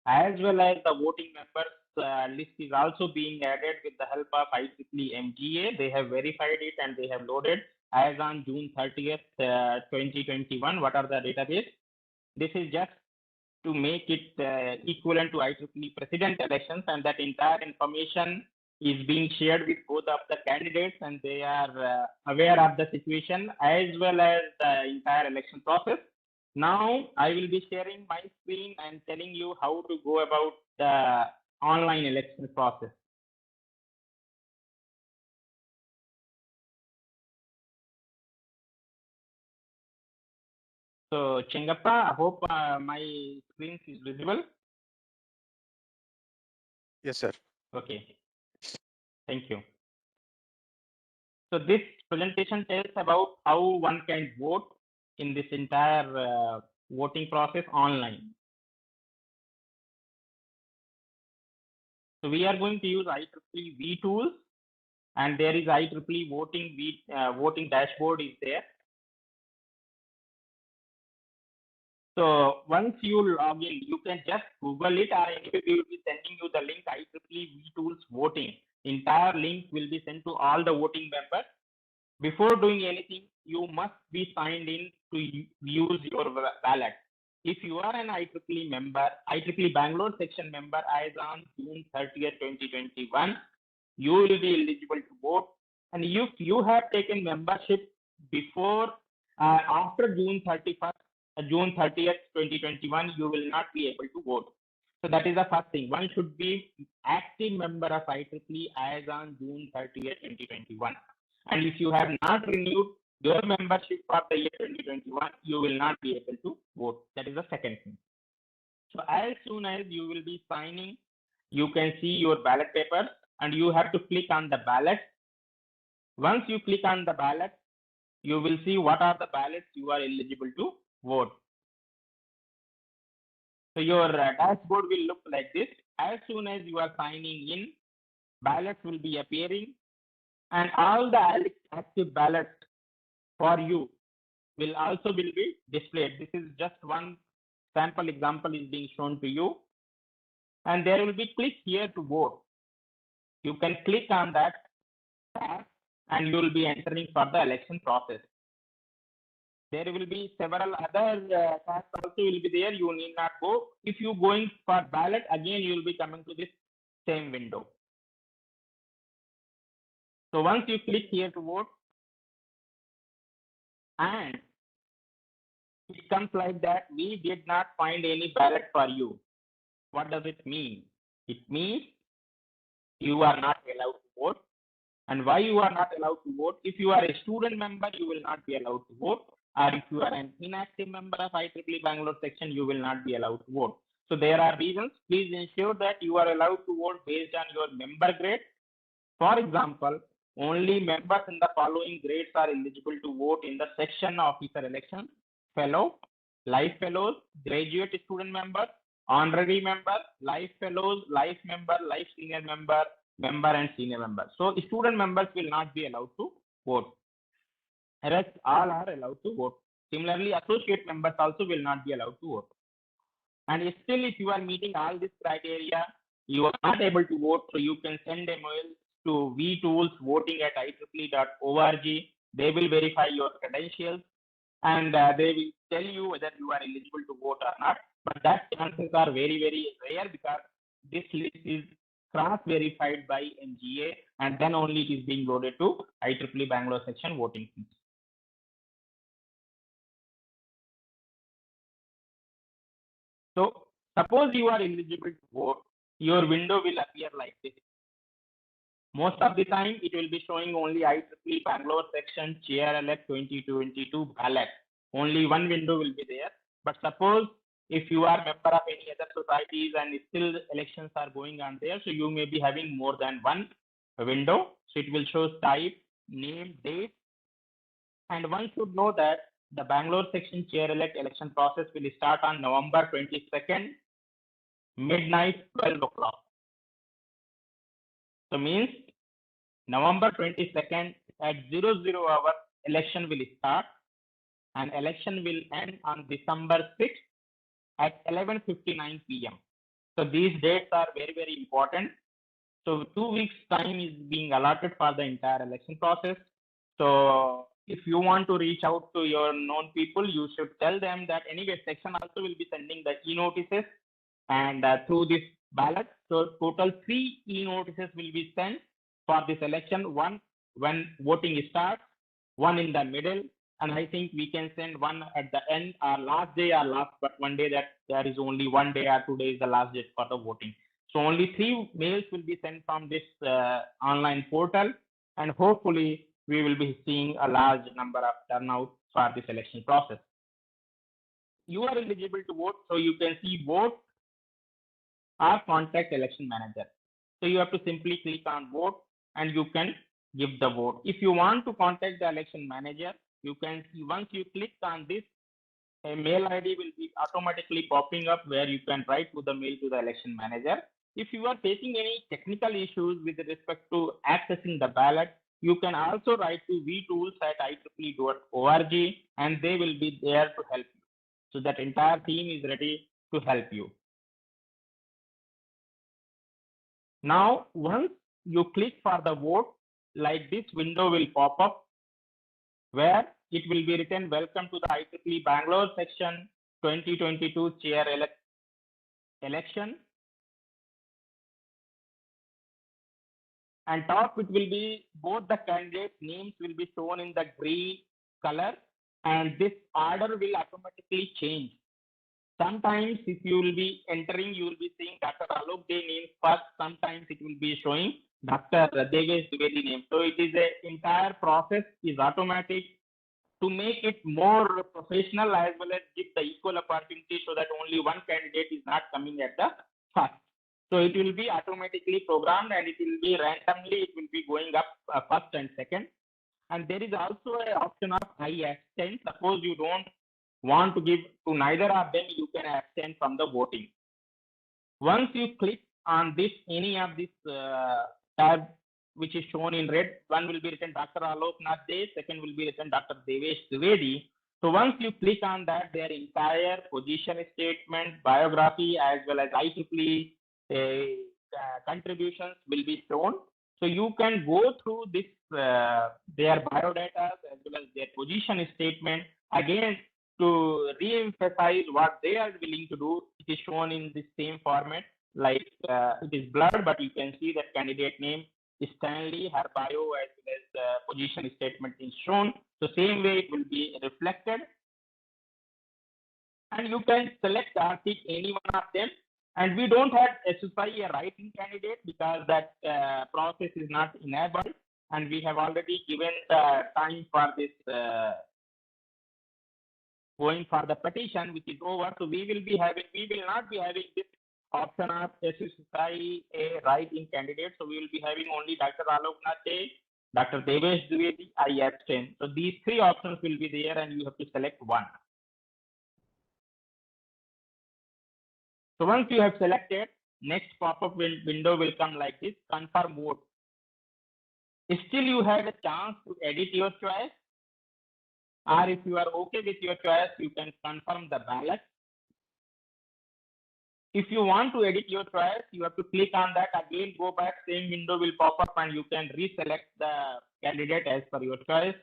Speaker 1: as well as the voting members list is also being added with the help of IEEE MGA. They have verified it and they have loaded as on June 30th, 2021. What are the database? This is just to make it equivalent to IEEE president elections, and that entire information is being shared with both of the candidates, and they are aware of the situation as well as the entire election process. Now I will be sharing my screen and telling you how to go about the online election process. So Chengappa, I hope my screen is visible.
Speaker 4: Yes, sir.
Speaker 1: Okay. Thank you. So this presentation tells about how one can vote in this entire voting process online. So we are going to use IEEE V tools, and there is IEEE voting dashboard is there. So once you log in, you can just Google it, or anyway we will be sending you the link IEEE V tools voting. Entire link will be sent to all the voting members. Before doing anything, you must be signed in to use your ballot. If you are an IEEE member, IEEE Bangalore section member as on June 30th, 2021, you will be eligible to vote. And if you have taken membership before, after June 30th, 2021, you will not be able to vote. So that is the first thing. One should be active member of IEEE as on June 30th, 2021. And if you have not renewed your membership for the year 2021, you will not be able to vote. That is the second thing. So as soon as you will be signing, you can see your ballot paper and you have to click on the ballot. Once you click on the ballot, you will see what are the ballots you are eligible to vote. So your dashboard will look like this. As soon as you are signing in, ballots will be appearing, and all the active ballots for you will also be displayed. This is just one sample example is being shown to you. And there will be click here to vote. You can click on that tab and you will be entering for the election process. There will be several other tasks also will be there. You need not go. If you going for ballot, again you will be coming to this same window. So once you click here to vote, and it comes like that, we did not find any ballot for you. What does it mean? It means you are not allowed to vote. And why you are not allowed to vote? If you are a student member, you will not be allowed to vote. Or if you are an inactive member of IEEE Bangalore section, you will not be allowed to vote. So there are reasons. Please ensure that you are allowed to vote based on your member grade. For example, only members in the following grades are eligible to vote in the section officer election: fellow, life fellows, graduate student member, honorary member, life fellows, life member, life senior member, member and senior member. So student members will not be allowed to vote. Rest all are allowed to vote. Similarly, associate members also will not be allowed to vote. And still, if you are meeting all this criteria, you are not able to vote, so you can send a mail to vtools@ieee.org. They will verify your credentials and they will tell you whether you are eligible to vote or not. But that chances are very, very rare because this list is cross-verified by MGA, and then only it is being loaded to IEEE Bangalore section voting. So suppose you are eligible to vote, your window will appear like this. Most of the time, it will be showing only IEEE Bangalore Section Chair-Elect 2022 ballot. Only one window will be there. But suppose if you are a member of any other societies and still elections are going on there, so you may be having more than one window. So it will show type, name, date. And one should know that the Bangalore Section Chair-Elect election process will start on November 22nd, midnight, 12 o'clock. So means November 22nd at 00 hour, election will start and election will end on December 6th at 11:59 p.m. So these dates are very, very important. So 2 weeks time is being allotted for the entire election process. So if you want to reach out to your known people, you should tell them that anyway, section also will be sending the e-notices and through this ballot. So total 3 e-notices will be sent for this election. One when voting starts, one in the middle, and I think we can send one at the end or last day or last but one day, that there is only 1 day or 2 days the last date for the voting. So only 3 mails will be sent from this online portal, and hopefully we will be seeing a large number of turnout for this election process. You are eligible to vote, so you can see vote or contact election manager. So you have to simply click on vote and you can give the vote. If you want to contact the election manager, you can see once you click on this, a mail ID will be automatically popping up where you can write to the mail to the election manager. If you are facing any technical issues with respect to accessing the ballot, you can also write to vtools@ieee.org and they will be there to help you. So that entire team is ready to help you. Now, once you click for the vote, like this window will pop up where it will be written, "Welcome to the IEEE Bangalore Section 2022 Chair-Elect election." And top it will be both the candidates' names will be shown in the green color, and this order will automatically change. Sometimes if you will be entering, you will be seeing Dr. Alok Day name first. Sometimes it will be showing Dr. David Siviri name. So it is a entire process is automatic to make it more professional as well as give the equal opportunity so that only one candidate is not coming at the first. So it will be automatically programmed and it will be randomly, it will be going up first and second. And there is also an option of I abstain. Suppose you don't want to give to neither of them, you can abstain from the voting. Once you click on this, any of this tab which is shown in red, one will be written Dr. Alok Day, second will be written Dr. Devesh Trivedi. So once you click on that, their entire position statement, biography, as well as IEEE contributions will be shown. So you can go through this their biodata as well as their position statement again to re-emphasize what they are willing to do. It is shown in the same format, like it is blurred, but you can see that candidate name is Stanley, her bio as well as position statement is shown. So same way it will be reflected, and you can select or pick any one of them. And we don't have specify a writing candidate because that process is not enabled, and we have already given the time for this going for the petition, which is over. So we will not be having this option of specify a writing candidate. So we will be having only Dr. Alok Nate, Dr. Devesh Dwivedi, I abstain. So these three options will be there, and you have to select one. So once you have selected, next pop-up window will come like this, confirm vote. Still you have a chance to edit your choice, or if you are okay with your choice, you can confirm the ballot. If you want to edit your choice, you have to click on that, again go back, same window will pop up, and you can reselect the candidate as per your choice.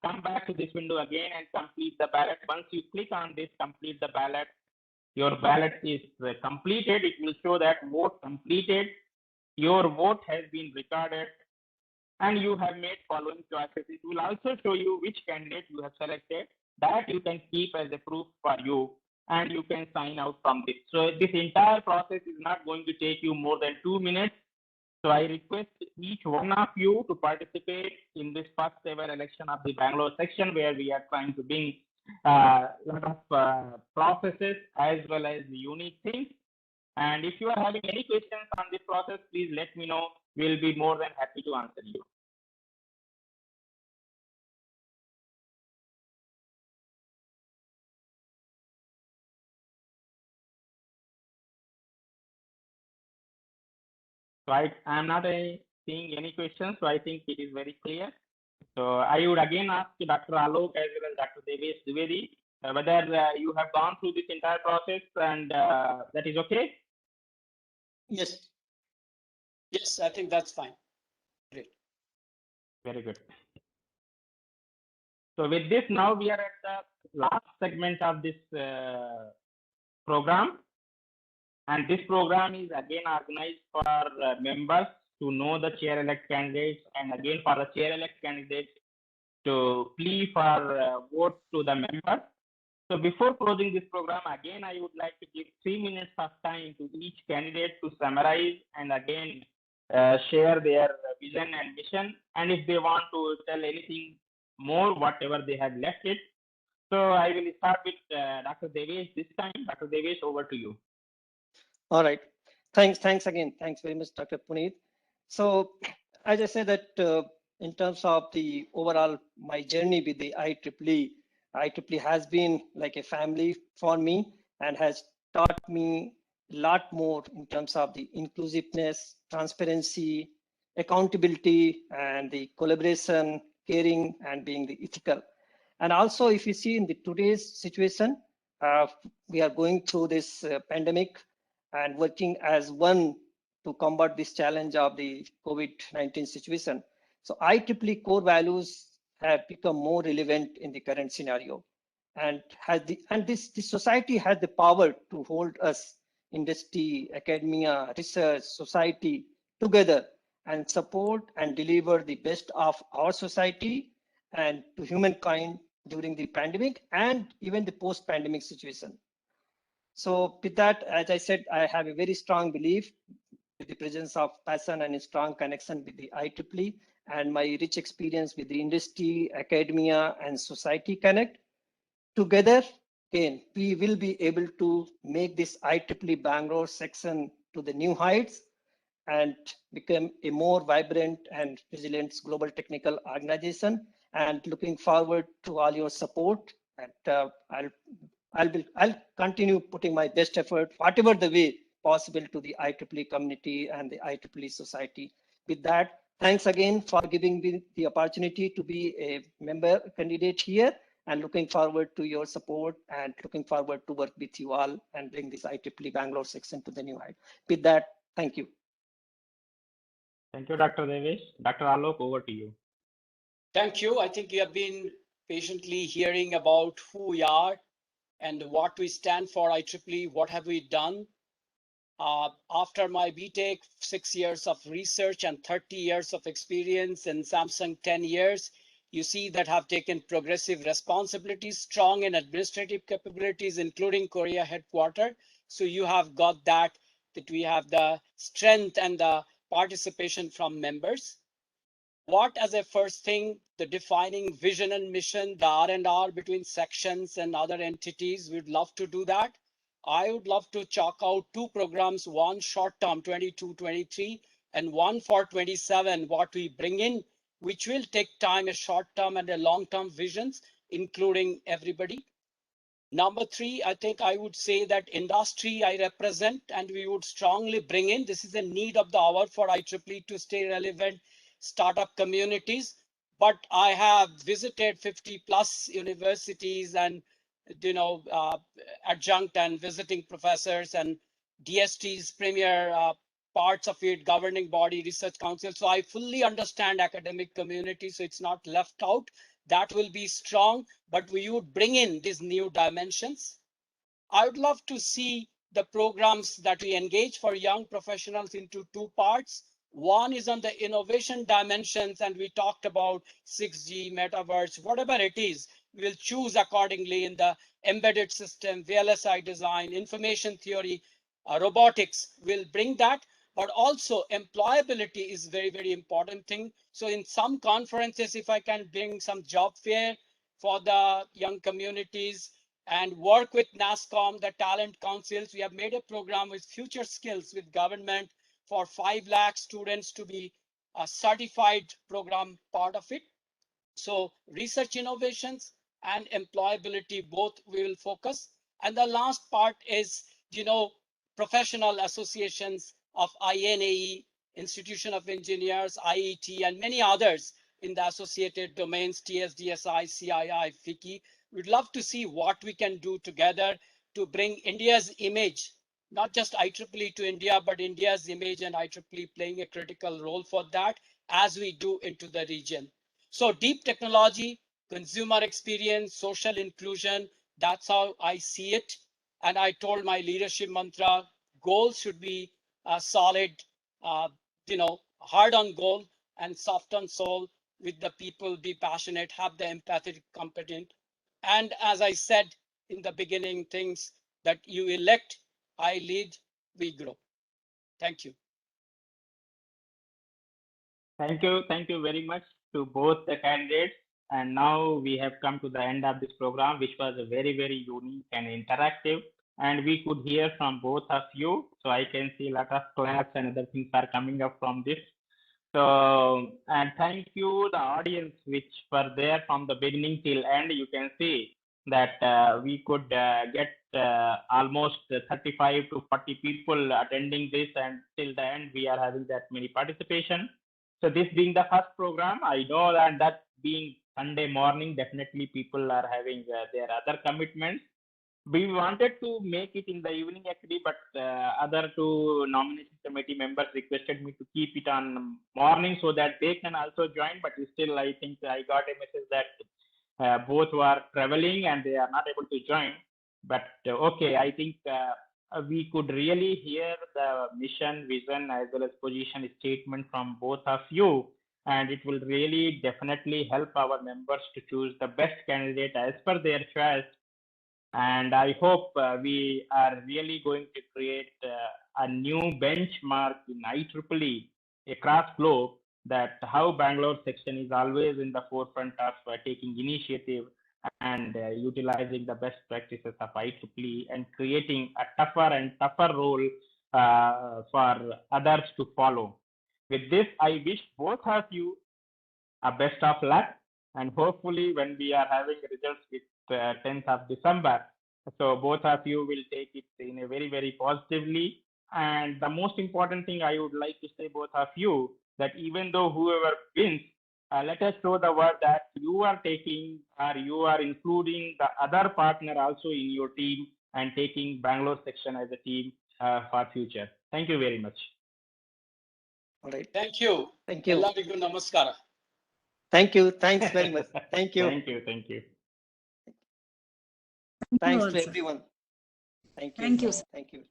Speaker 1: Come back to this window again and complete the ballot. Once you click on this, complete the ballot, your ballot is completed. It will show that vote completed. Your vote has been recorded, and you have made following choices. It will also show you which candidate you have selected. That you can keep as a proof for you, and you can sign out from this. So this entire process is not going to take you more than 2 minutes. So I request each one of you to participate in this first ever election of the Bangalore section, where we are trying to bring a lot of processes as well as unique things. And if you are having any questions on this process, please let me know. We'll be more than happy to answer you. So I am not seeing any questions, so I think it is very clear. So I would again ask Dr. Alok as well as Dr. Devesh Dwivedi whether you have gone through this entire process, and that is okay?
Speaker 2: Yes. Yes, I think that's fine. Great.
Speaker 1: Very good. So with this, now we are at the last segment of this program. And this program is again organized for members to know the chair-elect candidates, and again for the chair-elect candidates to plea for vote to the members. So before closing this program, again, I would like to give 3 minutes of time to each candidate to summarize and again share their vision and mission. And if they want to tell anything more, whatever they have left it. So I will start with Dr. Devesh this time. Dr. Devesh, over to you.
Speaker 3: All right. Thanks again. Thanks very much, Dr. Puneet. So as I said that in terms of the overall, my journey with the IEEE has been like a family for me and has taught me a lot more in terms of the inclusiveness, transparency, accountability, and the collaboration, caring, and being the ethical. And also, if you see in the today's situation, we are going through this pandemic and working as one to combat this challenge of the COVID-19 situation. So IEEE core values have become more relevant in the current scenario, and this society has the power to hold us, industry, academia, research, society together and support and deliver the best of our society and to humankind during the pandemic and even the post-pandemic situation. So with that, as I said, I have a very strong belief with the presence of passion and a strong connection with the IEEE and my rich experience with the industry, academia, and society connect. Together, again, we will be able to make this IEEE Bangalore section to the new heights and become a more vibrant and resilient global technical organization. And looking forward to all your support. And I'll continue putting my best effort, whatever the way possible, to the IEEE community and the IEEE society. With that, thanks again for giving me the opportunity to be a member candidate here, and looking forward to your support and looking forward to work with you all and bring this IEEE Bangalore section to the new height. With that, thank you.
Speaker 1: Thank you, Dr. Devesh. Dr. Alok, over to you.
Speaker 2: Thank you. I think you have been patiently hearing about who we are and what we stand for IEEE, what have we done. After my BTech, 6 years of research and 30 years of experience in Samsung, 10 years, you see that have taken progressive responsibilities, strong in administrative capabilities, including Korea headquarters. So you have got that we have the strength and the participation from members. What as a first thing, the defining vision and mission, the R&R between sections and other entities, we'd love to do that. I would love to chalk out two programs, one short term 22-23 and one for 27, what we bring in, which will take time, a short term and a long term visions, including everybody. Number three, I think I would say that industry I represent and we would strongly bring in, this is a need of the hour for IEEE to stay relevant, startup communities. But I have visited 50 plus universities and, adjunct and visiting professors and DST's premier parts of it, governing body, research council. So I fully understand academic community, so it's not left out. That will be strong, but we would bring in these new dimensions. I would love to see the programs that we engage for young professionals into two parts. One is on the innovation dimensions, and we talked about 6G, metaverse, whatever it is, we'll choose accordingly in the embedded system, VLSI design, information theory, robotics, we'll bring that. But also employability is very, very important thing. So in some conferences, if I can bring some job fair for the young communities, and work with NASCOM, the talent councils. We have made a program with future skills with government for 5 lakh students to be a certified program part of it. So research innovations and employability, both we will focus. And the last part is, professional associations of INAE, Institution of Engineers, IET, and many others in the associated domains, TSDSI, CII, FICCI. We'd love to see what we can do together to bring India's image, not just IEEE to India, but India's image and IEEE playing a critical role for that as we do into the region. So deep technology, consumer experience, social inclusion, that's how I see it. And I told my leadership mantra, goals should be solid, hard on goal and soft on soul, with the people, be passionate, have the empathic, competent. And as I said in the beginning, things that you elect, I lead, we grow. Thank you.
Speaker 1: Thank you. Thank you very much to both the candidates. And now we have come to the end of this program, which was a very, very unique and interactive. And we could hear from both of you. So I can see a lot of claps and other things are coming up from this. So, and thank you, the audience, which were there from the beginning till end. You can see that we could get almost 35 to 40 people attending this, and till the end we are having that many participation. So this being the first program, I know that being Sunday morning, definitely people are having their other commitments. We wanted to make it in the evening actually, but other two nomination committee members requested me to keep it on morning so that they can also join. But still, I think I got a message that both were traveling and they are not able to join. But okay, I think we could really hear the mission, vision, as well as position statement from both of you. And it will really definitely help our members to choose the best candidate as per their choice. And I hope we are really going to create a new benchmark in IEEE across globe, that how Bangalore section is always in the forefront of taking initiative and utilizing the best practices of IEEE and creating a tougher and tougher role for others to follow. With this, I wish both of you a best of luck, and hopefully when we are having results with 10th of December, so both of you will take it in a very, very positively. And the most important thing I would like to say, both of you, that even though whoever wins, let us show the word that you are taking, or you are including the other partner also in your team and taking Bangalore section as a team for future. Thank you very much.
Speaker 3: All right.
Speaker 2: Thank you.
Speaker 3: Thank you.
Speaker 2: ಎಲ್ಲರಿಗೂ ನಮಸ್ಕಾರ.
Speaker 3: Thank you. Thanks very much. Thank you.
Speaker 1: Thank you. Thank you.
Speaker 3: Thanks to
Speaker 4: also.
Speaker 3: everyone. Thank you.
Speaker 4: Thank you, sir.
Speaker 3: Thank you.